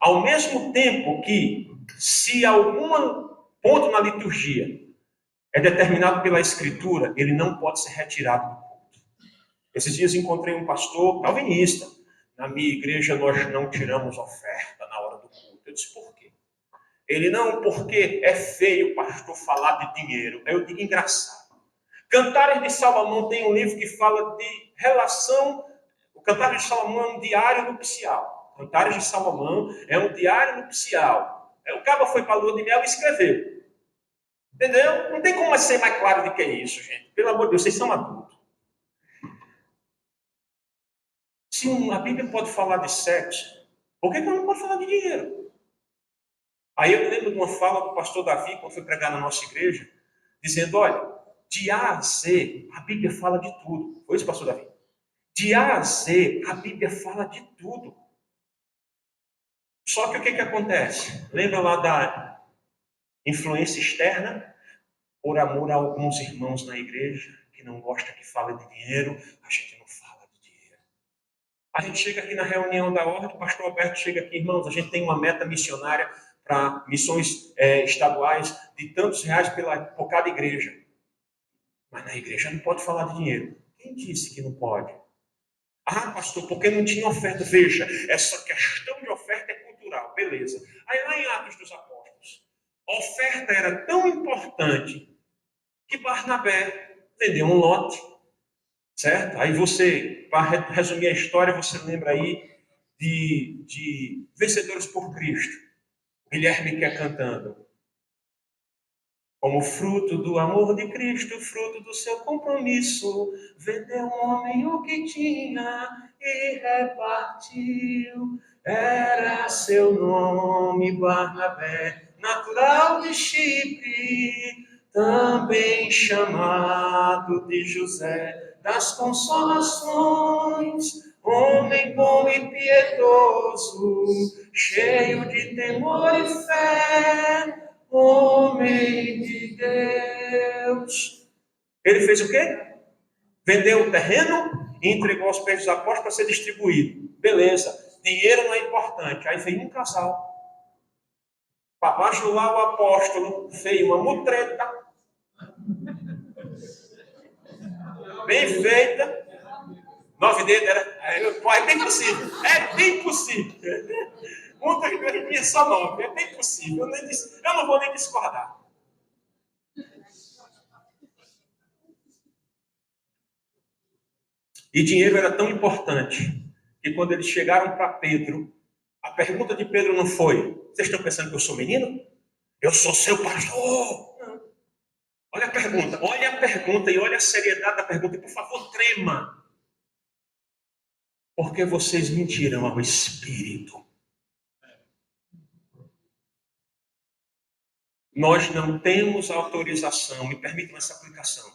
S1: Ao mesmo tempo que, se algum ponto na liturgia é determinado pela escritura, ele não pode ser retirado do culto. Esses dias encontrei um pastor calvinista. Na minha igreja nós não tiramos oferta na hora do culto. Eu disse, por quê? Ele, não, porque é feio o pastor falar de dinheiro. Eu digo, engraçado. Cantares de Salomão tem um livro que fala de relação. O Cantares de Salomão é um diário nupcial. Cantares de Salomão é um diário nupcial. O cabo foi para a lua de mel e escreveu. Entendeu? Não tem como ser mais claro do que isso, gente. Pelo amor de Deus, vocês são adultos. Se a Bíblia pode falar de sexo, por que ela não pode falar de dinheiro? Aí eu me lembro de uma fala do pastor Davi, quando foi pregar na nossa igreja, dizendo, olha, de A a Z, a Bíblia fala de tudo. Foi isso, pastor Davi? De A a Z, a Bíblia fala de tudo. Só que o que acontece? Lembra lá da influência externa? Por amor a alguns irmãos na igreja, que não gostam que fale de dinheiro, a gente não fala de dinheiro. A gente chega aqui na reunião da ordem, o pastor Alberto chega aqui, irmãos, a gente tem uma meta missionária para missões estaduais de tantos reais por cada igreja. Mas na igreja não pode falar de dinheiro. Quem disse que não pode? Ah, pastor, porque não tinha oferta. Veja, essa questão de oferta é cultural. Beleza. Aí lá em Atos dos Apóstolos, a oferta era tão importante que Barnabé vendeu um lote, certo? Aí você, para resumir a história, você lembra aí de Vencedores por Cristo. Guilherme que é cantando. Como fruto do amor de Cristo, fruto do seu compromisso, vendeu um homem o que tinha e repartiu. Era seu nome Barnabé, natural de Chipre, também chamado de José das Consolações, homem bom e piedoso, cheio de temor e fé, homem de Deus. Ele fez o quê? Vendeu o terreno e entregou aos pés dos apóstolos para ser distribuído. Beleza, dinheiro não é importante. Aí veio um casal. Para bajular o apóstolo, fez uma mutreta. Bem feita. 9 dedos era. É bem possível. É bem possível. Muitas vezes tinha só 9. É bem possível. Eu não vou nem discordar. E dinheiro era tão importante que quando eles chegaram para Pedro, a pergunta de Pedro não foi: vocês estão pensando que eu sou menino? Eu sou seu pastor. Não. Olha a pergunta e olha a seriedade da pergunta. E por favor, trema. Porque vocês mentiram ao Espírito. Nós não temos autorização, me permitam essa aplicação.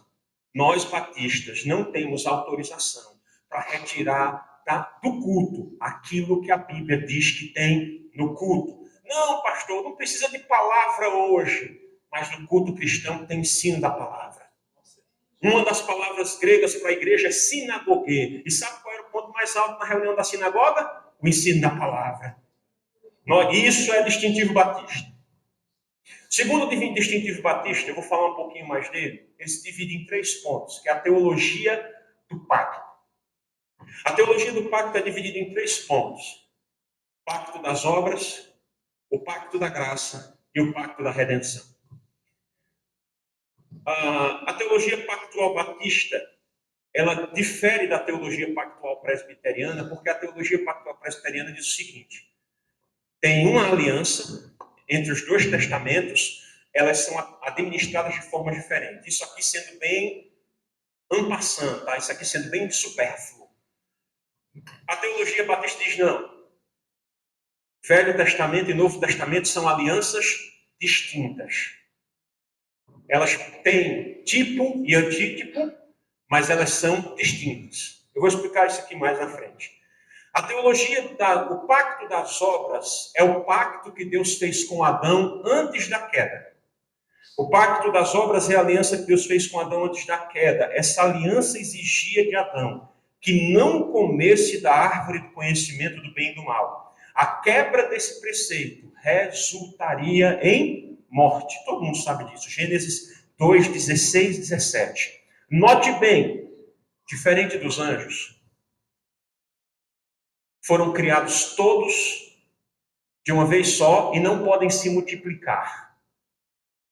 S1: Nós, batistas, não temos autorização para retirar do culto aquilo que a Bíblia diz que tem no culto. Não, pastor, não precisa de palavra hoje, mas no culto cristão tem ensino da palavra. Uma das palavras gregas para a igreja é sinagogue. E sabe qual era o ponto mais alto na reunião da sinagoga? O ensino da palavra. Isso é distintivo batista. Segundo o distintivo batista, eu vou falar um pouquinho mais dele, ele se divide em 3 pontos, que é a teologia do pacto. A teologia do pacto é dividida em 3 pontos. O pacto das obras, o pacto da graça e o pacto da redenção. A teologia pactual batista, ela difere da teologia pactual presbiteriana, porque a teologia pactual presbiteriana diz o seguinte: tem uma aliança entre os 2 testamentos, elas são administradas de forma diferente. Isso aqui sendo bem en passant, tá? Isso aqui sendo bem supérfluo. A teologia batista diz não. Velho Testamento e Novo Testamento são alianças distintas. Elas têm tipo e antítipo, mas elas são distintas. Eu vou explicar isso aqui mais na frente. A teologia, o pacto das obras é o pacto que Deus fez com Adão antes da queda. O pacto das obras é a aliança que Deus fez com Adão antes da queda. Essa aliança exigia de Adão que não comesse da árvore do conhecimento do bem e do mal. A quebra desse preceito resultaria em morte. Todo mundo sabe disso. Gênesis 2, 16, 17. Note bem, diferente dos anjos, foram criados todos de uma vez só e não podem se multiplicar.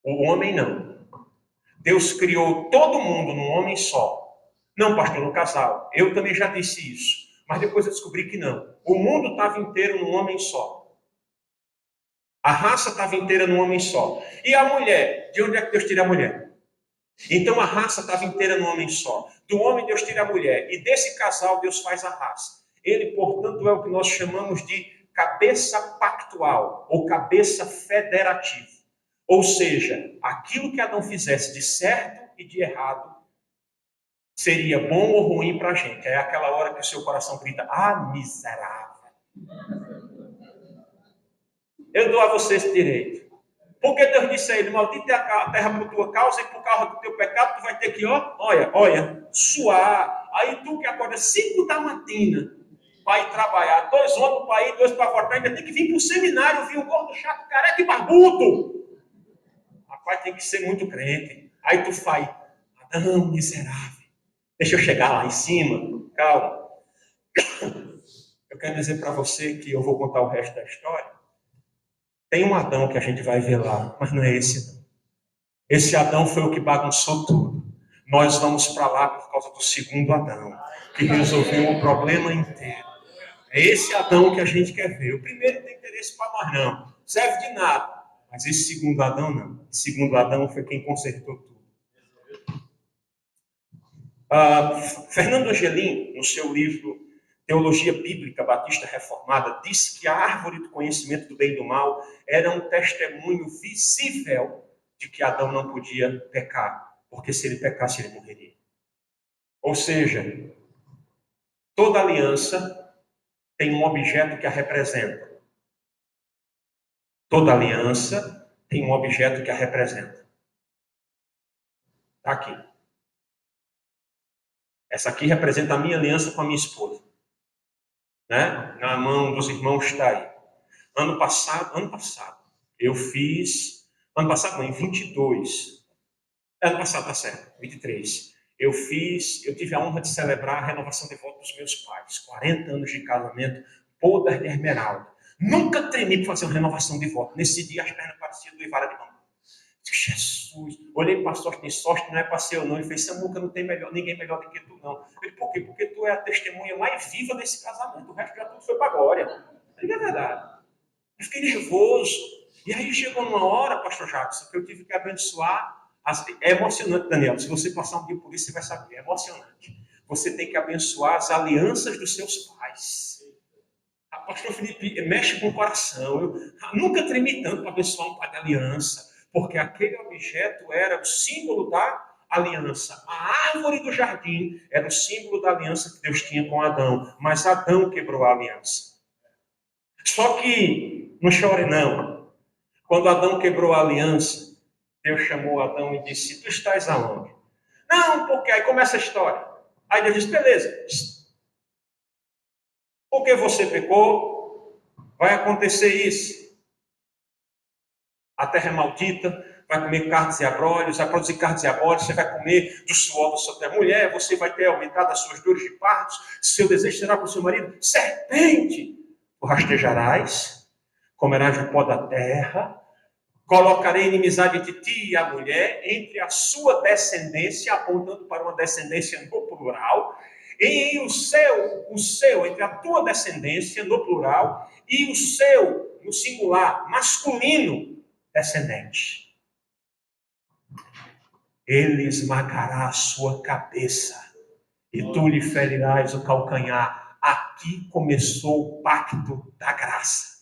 S1: O homem não. Deus criou todo mundo num homem só. Não, pastor, no casal. Eu também já disse isso. Mas depois eu descobri que não. O mundo estava inteiro num homem só. A raça estava inteira num homem só. E a mulher? De onde é que Deus tira a mulher? Então a raça estava inteira num homem só. Do homem Deus tira a mulher. E desse casal Deus faz a raça. Ele, portanto, é o que nós chamamos de cabeça pactual ou cabeça federativa. Ou seja, aquilo que Adão fizesse de certo e de errado seria bom ou ruim para a gente. É aquela hora que o seu coração grita: ah, miserável. Eu dou a você esse direito. Porque Deus disse a ele: maldita é a terra por tua causa, e por causa do teu pecado tu vai ter que, olha, suar. Aí tu que acorda 5 da matina para ir trabalhar, 2 homens para ir, 2 para voltar, ainda tem que vir para o seminário, vir um gordo chato, careca e barbudo. Rapaz, tem que ser muito crente. Aí tu faz: Adão, miserável, deixa eu chegar lá em cima. Calma. Eu quero dizer para você que eu vou contar o resto da história. Tem um Adão que a gente vai ver lá, mas não é esse não. Esse Adão foi o que bagunçou tudo. Nós vamos para lá por causa do segundo Adão, que resolveu o problema inteiro. É esse Adão que a gente quer ver. O primeiro não tem interesse para nós não. Serve de nada. Mas esse segundo Adão não. Esse segundo Adão foi quem consertou tudo. Fernando Angelim, no seu livro Teologia Bíblica Batista Reformada, disse que a árvore do conhecimento do bem e do mal era um testemunho visível de que Adão não podia pecar, porque se ele pecasse, ele morreria. Ou seja, toda aliança tem um objeto que a representa. Toda aliança tem um objeto que a representa. Está aqui. Essa aqui representa a minha aliança com a minha esposa. Né? Na mão dos irmãos está aí. Ano passado, eu fiz... Ano passado não, em 22. Ano passado, tá certo, 23. Eu tive a honra de celebrar a renovação de voto dos meus pais. 40 anos de casamento, bodas de esmeralda. Nunca tremi para fazer uma renovação de voto. Nesse dia, as pernas pareciam do Ivara de Bambu. Jesus! Olhei para a sorte não é para ser eu não. Ele fez: Samuca, não tem ninguém melhor do que tu, não. Ele: por quê? Porque tu é a testemunha mais viva desse casamento. O resto já tudo foi para a glória. Ele: é verdade. Eu fiquei nervoso. E aí chegou numa hora, pastor Jackson, que eu tive que abençoar. É emocionante, Daniel. Se você passar um dia por isso, você vai saber. É emocionante. Você tem que abençoar as alianças dos seus pais. A pastor Felipe mexe com o coração. Eu nunca tremi tanto para abençoar um pai de aliança, porque aquele objeto era o símbolo da aliança. A árvore do jardim era o símbolo da aliança que Deus tinha com Adão, mas Adão quebrou a aliança. Só que, não chore não, quando Adão quebrou a aliança, Deus chamou Adão e disse: tu estás aonde? Não, porque aí começa a história. Aí Deus disse: beleza, porque você pecou, vai acontecer isso. A terra é maldita, vai comer carnes e abrolhos, vai produzir carnes e abrolhos, você vai comer do suor da sua mulher, você vai ter aumentado as suas dores de partos, seu desejo será para o seu marido, serpente, o rastejarás, comerás o pó da terra, colocarei inimizade entre ti e a mulher, entre a sua descendência, apontando para uma descendência no plural, e o seu, entre a tua descendência, no plural, e o seu, no singular, masculino, descendente. Ele esmagará a sua cabeça, e tu lhe ferirás o calcanhar. Aqui começou o pacto da graça.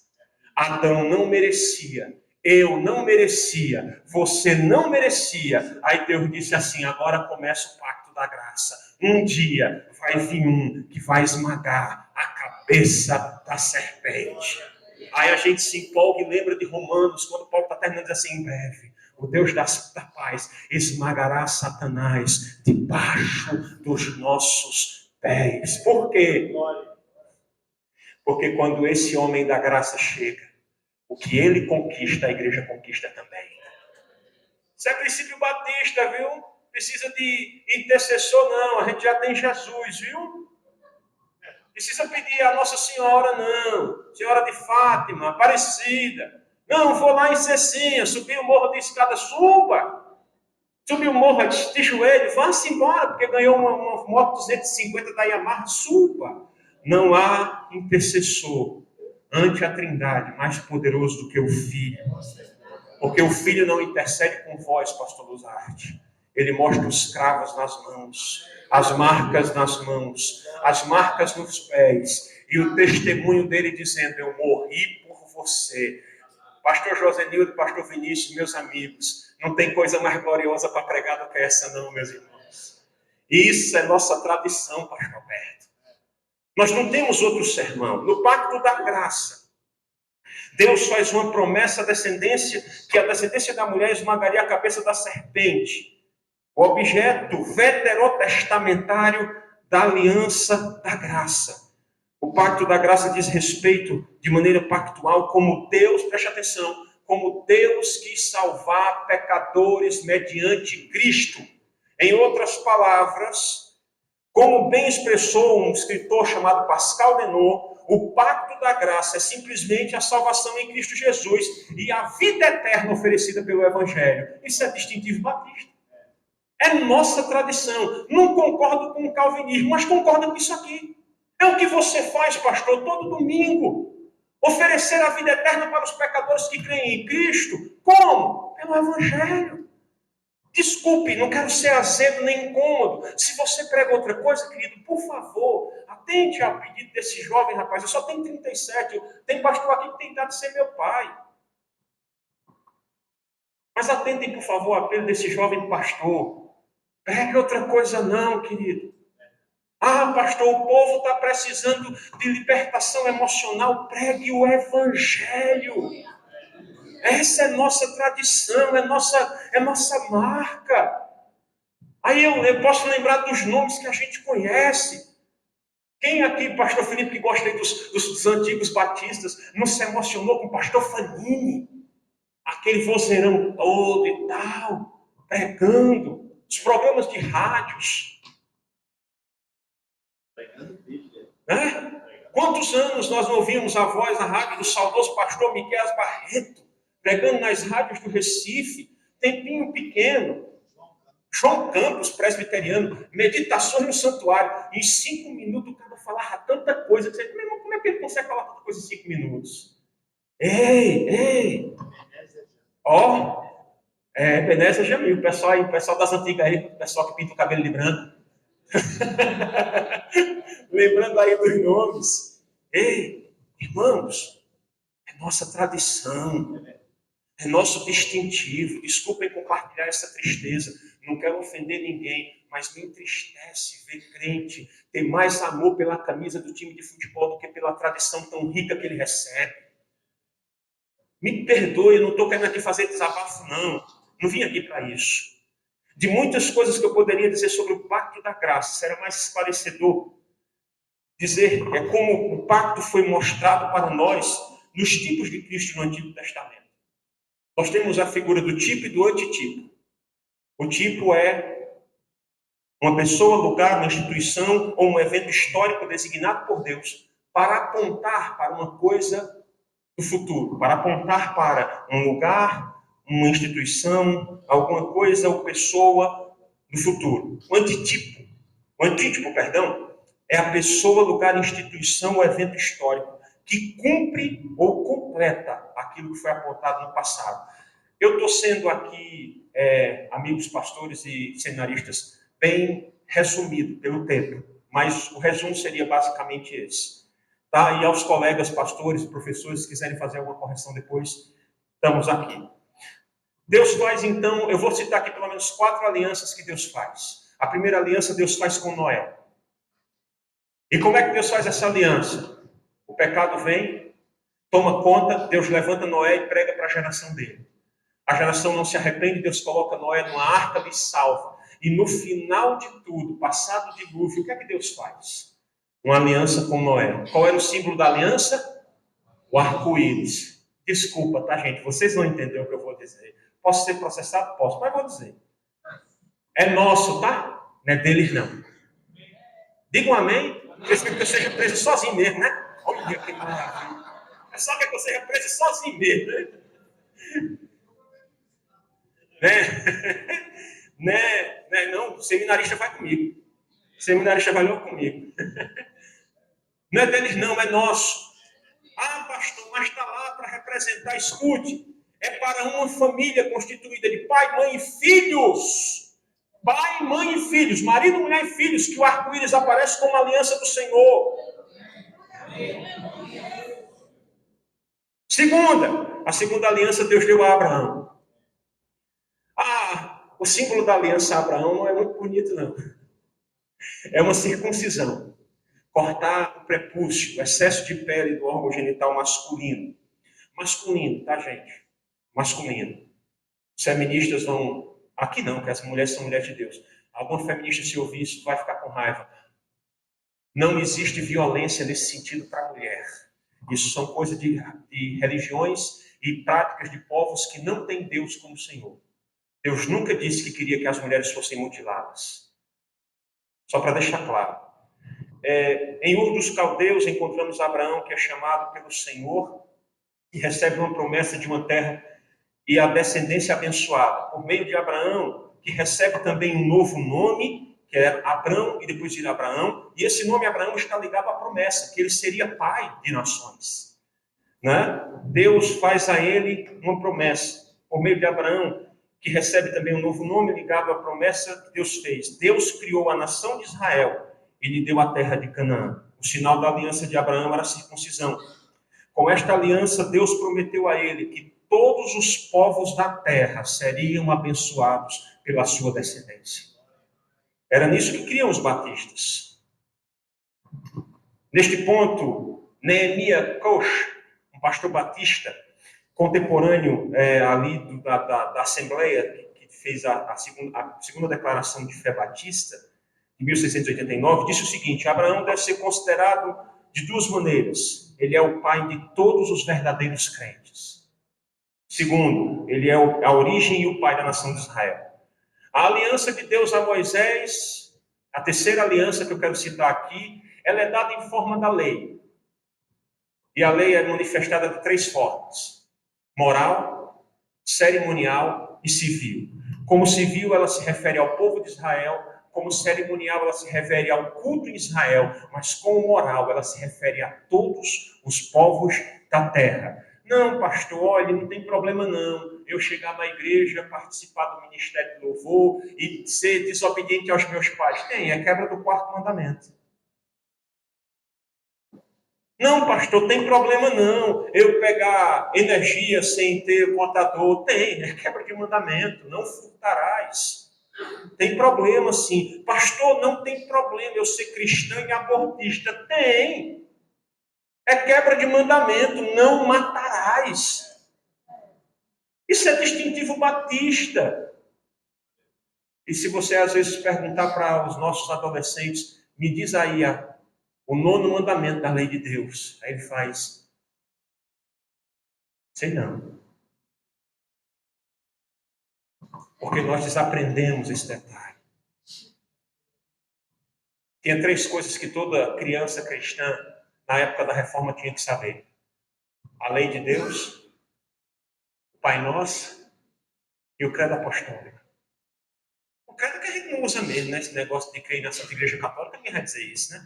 S1: Adão não merecia, eu não merecia, você não merecia. Aí Deus disse assim, agora começa o pacto da graça. Um dia vai vir um que vai esmagar a cabeça da serpente. Aí a gente se empolga e lembra de Romanos, quando Paulo está terminando, diz assim, em breve, o Deus da paz esmagará Satanás debaixo dos nossos pés. Por quê? Porque quando esse homem da graça chega, o que ele conquista, a igreja conquista também. Isso é princípio batista, viu? Precisa de intercessor, não. A gente já tem Jesus, viu? Precisa pedir a Nossa Senhora, não. Senhora de Fátima, Aparecida. Não, vou lá em Cecinha, subir o morro de escada, suba. Subir o morro de joelho, vá-se embora, porque ganhou uma moto 250 da Yamaha, suba. Não há intercessor ante a Trindade mais poderoso do que o Filho. Porque o Filho não intercede com vós, pastor Luzarte. Ele mostra os cravos nas mãos, as marcas nas mãos, as marcas nos pés, e o testemunho dele dizendo, eu morri por você. Pastor Josenildo, pastor Vinícius, meus amigos, não tem coisa mais gloriosa para pregar do que essa não, meus irmãos. Isso é nossa tradição, pastor Alberto. Nós não temos outro sermão. No pacto da graça, Deus faz uma promessa à descendência, que a descendência da mulher esmagaria a cabeça da serpente. O objeto veterotestamentário da aliança da graça. O pacto da graça diz respeito de maneira pactual como Deus, preste atenção, como Deus quis salvar pecadores mediante Cristo. Em outras palavras, como bem expressou um escritor chamado Pascal Denot, o pacto da graça é simplesmente a salvação em Cristo Jesus e a vida eterna oferecida pelo Evangelho. Isso é distintivo batista. É nossa tradição. Não concordo com o calvinismo, mas concordo com isso aqui. É o que você faz, pastor, todo domingo. Oferecer a vida eterna para os pecadores que creem em Cristo. Como? Pelo Evangelho. Desculpe, não quero ser azedo nem incômodo. Se você prega outra coisa, querido, por favor, atente ao pedido desse jovem rapaz. Eu só tenho 37, tem pastor aqui que tem idade de ser meu pai. Mas atentem, por favor, ao apelo desse jovem pastor. Pregue outra coisa não, querido. Ah, pastor, o povo está precisando de libertação emocional. Pregue o Evangelho. Essa é nossa tradição, é nossa marca. Aí eu posso lembrar dos nomes que a gente conhece. Quem aqui, pastor Felipe, que gosta aí dos antigos batistas, não se emocionou com o pastor Fanini? Aquele vozeirão todo e tal, pregando, os programas de rádios. Né? Quantos anos nós não ouvimos a voz na rádio do saudoso pastor Miqueias Barreto, pregando nas rádios do Recife, tempinho pequeno. João Campos, presbiteriano, meditações no santuário. Em 5 minutos o cara falava tanta coisa. Você, como é que ele consegue falar tanta coisa em 5 minutos? Ei! Ó, Ebenezer Jamil, o pessoal das antigas aí, o pessoal que pinta o cabelo de branco. Lembrando aí dos nomes. Ei, irmãos, é nossa tradição. É nosso distintivo. Desculpem compartilhar essa tristeza. Não quero ofender ninguém, mas me entristece ver crente ter mais amor pela camisa do time de futebol do que pela tradição tão rica que ele recebe. Me perdoe, eu não estou querendo aqui fazer desabafo, não. Não vim aqui para isso. De muitas coisas que eu poderia dizer sobre o pacto da graça, será mais esclarecedor dizer como o pacto foi mostrado para nós nos tipos de Cristo no Antigo Testamento. Nós temos a figura do tipo e do antitipo. O tipo é uma pessoa, lugar, uma instituição ou um evento histórico designado por Deus para apontar para uma coisa do futuro, para apontar para um lugar, uma instituição, alguma coisa ou pessoa do futuro. O antítipo, é a pessoa, lugar, instituição ou evento histórico que cumpre ou completa aquilo que foi apontado no passado. Eu estou sendo aqui, amigos pastores e seminaristas, bem resumido pelo tempo, mas o resumo seria basicamente esse. Tá? E aos colegas pastores e professores, se quiserem fazer alguma correção depois, estamos aqui. Deus faz, então, eu vou citar aqui pelo menos 4 alianças que Deus faz. A primeira aliança Deus faz com Noé. E como é que Deus faz essa aliança? O pecado vem, toma conta, Deus levanta Noé e prega para a geração dele. A geração não se arrepende, Deus coloca Noé numa arca e salva. E no final de tudo, passado o dilúvio, o que é que Deus faz? Uma aliança com Noé. Qual era o símbolo da aliança? O arco-íris. Desculpa, tá, gente? Vocês não entenderam o que eu vou dizer. Posso ser processado? Posso, mas vou dizer. É nosso, tá? Não é deles, não. Digam amém. Eles querem que eu seja preso sozinho mesmo, né? Olha que maravilha. É só que eu seja preso sozinho mesmo, né? Não, o seminarista vai comigo. O seminarista vai logo comigo. Não é deles, não, é nosso. Ah, pastor, mas está lá para representar, escute. É para uma família constituída de pai, mãe e filhos. Pai, mãe e filhos, marido, mulher e filhos, que o arco-íris aparece como aliança do Senhor. A segunda aliança Deus deu a Abraão. O símbolo da aliança a Abraão não é muito bonito, não. É uma circuncisão. Cortar o prepúcio, o excesso de pele do órgão genital masculino. Masculino, tá, gente? Masculino. Os feministas vão... Aqui não, porque as mulheres são mulheres de Deus. Alguma feminista, se ouvir isso, vai ficar com raiva. Não existe violência nesse sentido para a mulher. Isso são coisas de religiões e práticas de povos que não têm Deus como Senhor. Deus nunca disse que queria que as mulheres fossem mutiladas. Só para deixar claro. Em Ur dos Caldeus encontramos Abraão, que é chamado pelo Senhor e recebe uma promessa de uma terra e a descendência abençoada. Por meio de Abraão, que recebe também um novo nome, que é Abrão e depois de Abraão. E esse nome Abraão está ligado à promessa, que ele seria pai de nações. Né? Deus faz a ele uma promessa. Por meio de Abraão, que recebe também um novo nome ligado à promessa que Deus fez. Deus criou a nação de Israel e lhe deu a terra de Canaã. O sinal da aliança de Abraão era a circuncisão. Com esta aliança, Deus prometeu a ele que todos os povos da terra seriam abençoados pela sua descendência. Era nisso que criam os batistas. Neste ponto, Neemias Koch, um pastor batista, contemporâneo ali da Assembleia, que fez a segunda declaração de fé batista, em 1689, disse o seguinte: Abraão deve ser considerado de 2 maneiras. Ele é o pai de todos os verdadeiros crentes. Segundo, ele é a origem e o pai da nação de Israel. A aliança de Deus a Moisés, a terceira aliança que eu quero citar aqui, ela é dada em forma da lei. E a lei é manifestada de 3 formas: moral, cerimonial e civil. Como civil, ela se refere ao povo de Israel. Como cerimonial, ela se refere ao culto em Israel. Mas como moral, ela se refere a todos os povos da terra. Não, pastor, olha, não tem problema não. Eu chegar na igreja, participar do ministério de louvor e ser desobediente aos meus pais. É quebra do 4º mandamento. Não, pastor, tem problema não. Eu pegar energia sem ter contador. É quebra de mandamento. Não furtarás. Tem problema sim. Pastor, não tem problema eu ser cristão e abortista. Tem. É quebra de mandamento. Não matarás. Isso é distintivo batista. E se você às vezes perguntar para os nossos adolescentes, me diz aí o 9º mandamento da lei de Deus. Aí ele faz: Sei não. Porque nós desaprendemos esse detalhe. Tinha 3 coisas que toda criança cristã, na época da reforma, tinha que saber: a lei de Deus, o Pai Nosso e o credo apostólico. O credo que a gente não usa mesmo, né? Esse negócio de crer na Santa Igreja Católica, ninguém vai dizer isso, né?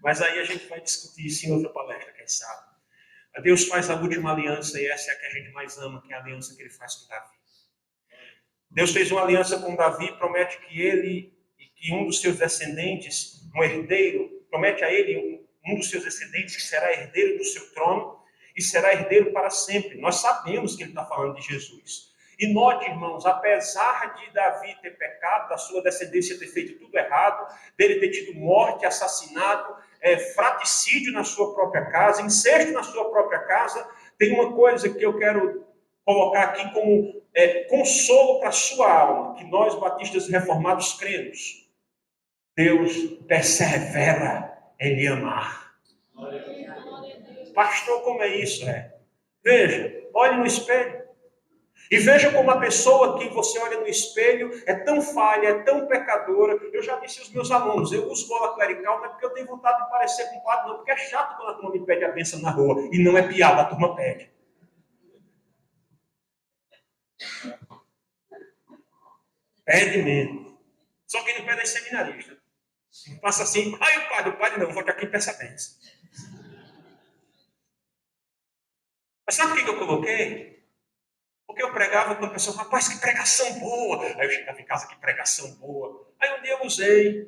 S1: Mas aí a gente vai discutir isso em outra palestra, quem sabe. Deus faz a última aliança, e essa é a que a gente mais ama, que é a aliança que ele faz com Davi. Deus fez uma aliança com Davi e promete que ele e que um dos seus descendentes, um herdeiro, promete a ele um dos seus descendentes que será herdeiro do seu trono e será herdeiro para sempre. Nós sabemos que ele está falando de Jesus. E note, irmãos, apesar de Davi ter pecado, da sua descendência ter feito tudo errado, dele ter tido morte, assassinato, fratricídio na sua própria casa, incesto na sua própria casa, tem uma coisa que eu quero colocar aqui como consolo para a sua alma, que nós batistas reformados cremos. Deus persevera em lhe amar. Pastor, como é isso? Veja, olhe no espelho. E veja como a pessoa que você olha no espelho é tão falha, é tão pecadora. Eu já disse aos meus alunos, eu uso gola clerical não é porque eu tenho vontade de parecer com o padre, não, porque é chato quando a turma me pede a bênção na rua. E não é piada, a turma pede. Pede mesmo. Só quem não pede é seminarista. Passa assim, o padre não, volte aqui e peça a bênção. Mas sabe por que eu coloquei? Porque eu pregava com a pessoa, rapaz, que pregação boa. Aí eu chegava em casa, que pregação boa. Aí um dia eu usei.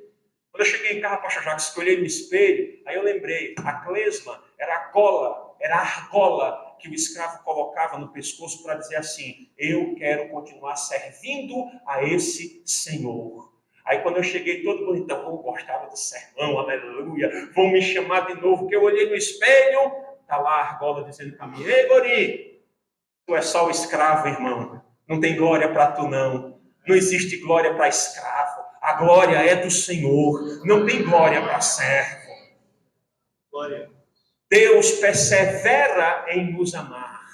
S1: Quando eu cheguei em casa, pastor Jacques, que eu olhei no espelho, aí eu lembrei, a clesma era a cola, era a argola que o escravo colocava no pescoço para dizer assim, eu quero continuar servindo a esse Senhor. Aí quando eu cheguei todo bonitão, eu gostava do sermão, aleluia, vão me chamar de novo, que eu olhei no espelho, está lá a argola dizendo para mim, ei, guri, tu é só o escravo, irmão. Não tem glória para tu, não. Não existe glória para escravo. A glória é do Senhor. Não tem glória para servo. Glória. Deus persevera em nos amar.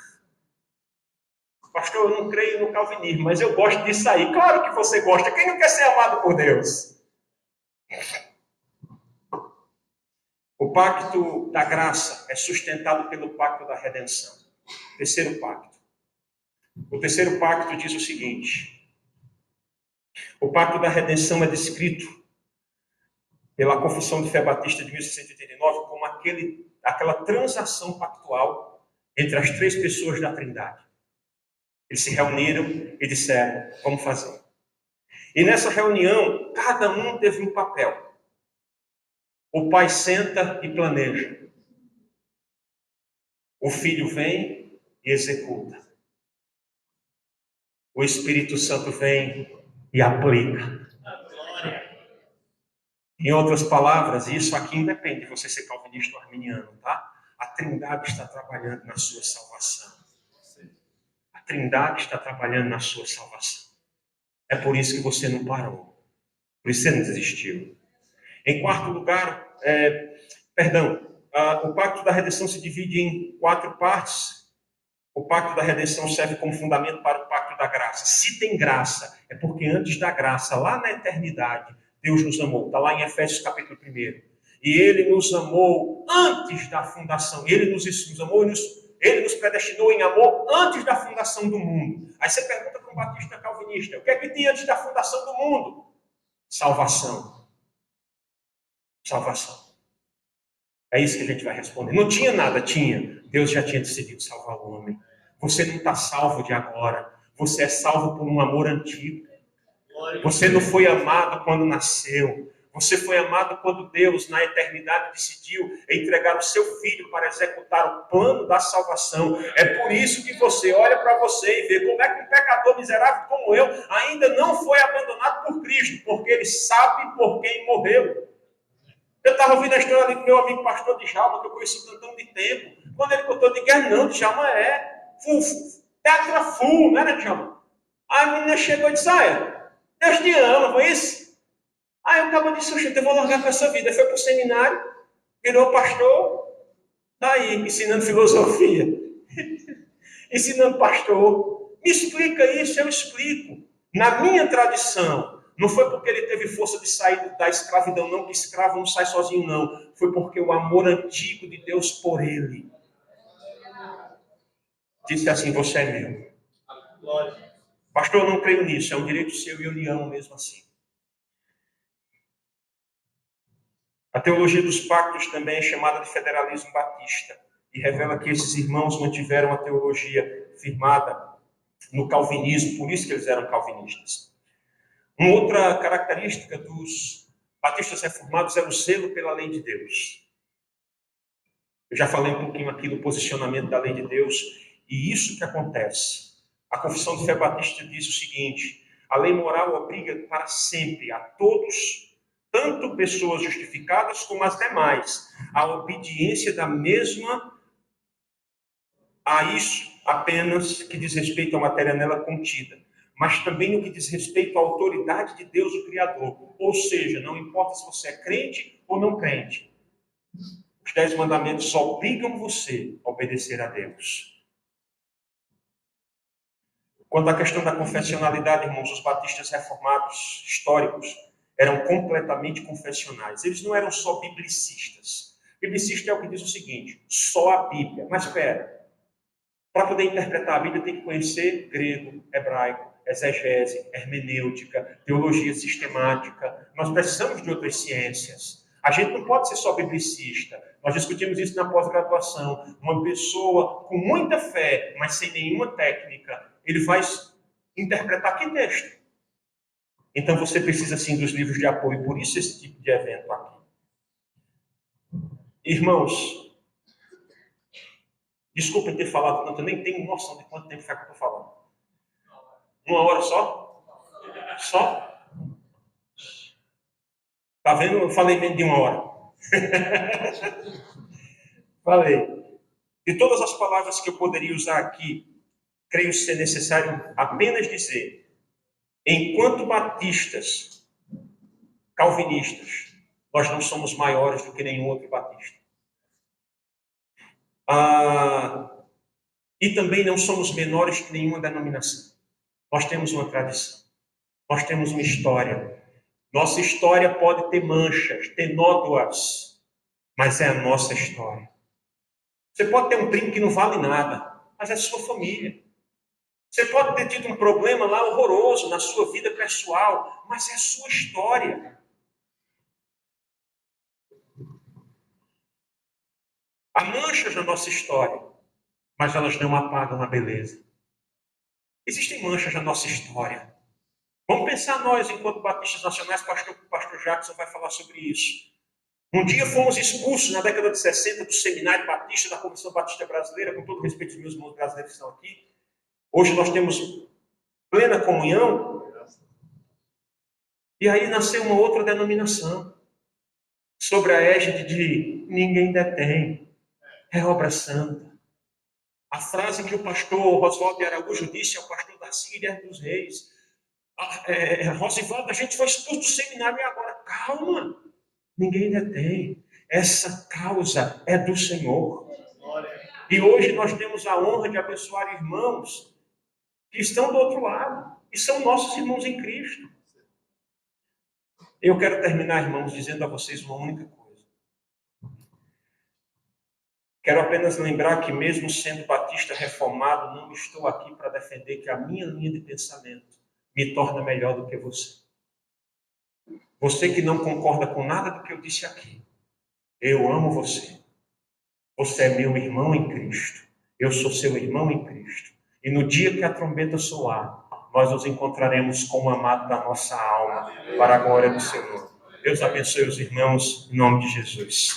S1: Pastor, eu não creio no calvinismo, mas eu gosto disso aí. Claro que você gosta. Quem não quer ser amado por Deus? O pacto da graça é sustentado pelo pacto da redenção. Terceiro pacto. O terceiro pacto diz o seguinte: o pacto da redenção é descrito pela Confissão de Fé Batista de 1689 como aquela transação pactual entre as 3 pessoas da Trindade. Eles se reuniram e disseram, vamos fazer. E nessa reunião, cada um teve um papel. O pai senta e planeja. O filho vem e executa. O Espírito Santo vem e aplica. Em outras palavras, isso aqui independe de você ser calvinista ou arminiano, tá? A Trindade está trabalhando na sua salvação. A Trindade está trabalhando na sua salvação. É por isso que você não parou. Por isso você não desistiu. Em quarto lugar, o pacto da redenção se divide em 4 partes. O pacto da redenção serve como fundamento para o pacto da graça. Se tem graça, é porque antes da graça, lá na eternidade, Deus nos amou. Está lá em Efésios capítulo 1. E Ele nos amou antes da fundação. Ele nos amou e Ele nos predestinou em amor antes da fundação do mundo. Aí você pergunta para um batista calvinista, o que é que tinha antes da fundação do mundo? Salvação. Salvação. É isso que a gente vai responder. Não tinha nada, tinha. Deus já tinha decidido salvar o homem. Você não está salvo de agora. Você é salvo por um amor antigo. Você não foi amado quando nasceu. Você foi amado quando Deus, na eternidade, decidiu entregar o seu filho para executar o plano da salvação. É por isso que você olha para você e vê como é que um pecador miserável como eu ainda não foi abandonado por Cristo, porque ele sabe por quem morreu. Eu estava ouvindo a história ali do meu amigo pastor Djalma, que eu conheci tantão de tempo. Quando ele contou, de guerra, não, Djalma tetra full, né, Djalma? Aí a menina chegou e disse, Deus te ama, foi isso? Aí o cabo disse, eu vou largar com essa vida. Ele foi para o seminário, virou pastor, está aí, ensinando filosofia. ensinando pastor. Me explica isso, eu explico. Na minha tradição, não foi porque ele teve força de sair da escravidão, não, que escravo não sai sozinho, não. Foi porque o amor antigo de Deus por ele disse assim: você é meu. Pastor, eu não creio nisso, é um direito seu e eu lhe amo mesmo assim. A teologia dos pactos também é chamada de federalismo batista e revela que esses irmãos mantiveram a teologia firmada no calvinismo, por isso que eles eram calvinistas. Uma outra característica dos batistas reformados era o zelo pela lei de Deus. Eu já falei um pouquinho aqui do posicionamento da lei de Deus, e isso que acontece. A Confissão de Fé Batista diz o seguinte: a lei moral obriga para sempre a todos, tanto pessoas justificadas como as demais, a obediência da mesma a isso apenas que diz respeito à matéria nela contida, mas também no que diz respeito à autoridade de Deus, o Criador. Ou seja, não importa se você é crente ou não crente, os 10 mandamentos obrigam você a obedecer a Deus. Quanto à questão da confessionalidade, irmãos, os batistas reformados históricos eram completamente confessionais. Eles não eram só biblicistas. Biblicista é o que diz o seguinte: só a Bíblia. Mas espera, para poder interpretar a Bíblia tem que conhecer grego, hebraico, exegese, hermenêutica, teologia sistemática. Nós precisamos de outras ciências. A gente não pode ser só biblicista. Nós discutimos isso na pós-graduação. Uma pessoa com muita fé, mas sem nenhuma técnica, ele vai interpretar que texto? Então você precisa sim dos livros de apoio. Por isso esse tipo de evento aqui. Irmãos, desculpem ter falado tanto, eu nem tenho noção de quanto tempo foi que eu estou falando. 1 hora só? Só? Tá vendo? Eu falei menos de 1 hora. Falei. De todas as palavras que eu poderia usar aqui, creio ser necessário apenas dizer: enquanto batistas, calvinistas, nós não somos maiores do que nenhum outro batista. E também não somos menores que nenhuma denominação. Nós temos uma tradição. Nós temos uma história. Nossa história pode ter manchas, ter nódoas, mas é a nossa história. Você pode ter um primo que não vale nada, mas é sua família. Você pode ter tido um problema lá horroroso na sua vida pessoal, mas é a sua história. Há manchas na nossa história, mas elas não apagam a beleza. Existem manchas na nossa história. Vamos pensar nós, enquanto batistas nacionais, o pastor Jackson vai falar sobre isso. Um dia fomos expulsos, na década de 60, do Seminário Batista, da Comissão Batista Brasileira, com todo respeito aos meus irmãos brasileiros que estão aqui. Hoje nós temos plena comunhão. E aí nasceu uma outra denominação, sobre a égide de ninguém detém, é obra santa. A frase que o pastor Rosvaldo de Araújo disse ao pastor Darcy Guilherme dos Reis: Rosivaldo, a gente foi expulso do seminário e agora, calma, ninguém detém. Essa causa é do Senhor. E hoje nós temos a honra de abençoar irmãos que estão do outro lado e são nossos irmãos em Cristo. Eu quero terminar, irmãos, dizendo a vocês uma única coisa. Quero apenas lembrar que, mesmo sendo batista reformado, não estou aqui para defender que a minha linha de pensamento me torna melhor do que você. Você que não concorda com nada do que eu disse aqui, eu amo você. Você é meu irmão em Cristo. Eu sou seu irmão em Cristo. E no dia que a trombeta soar, nós nos encontraremos com o amado da nossa alma, para a glória do Senhor. Deus abençoe os irmãos, em nome de Jesus.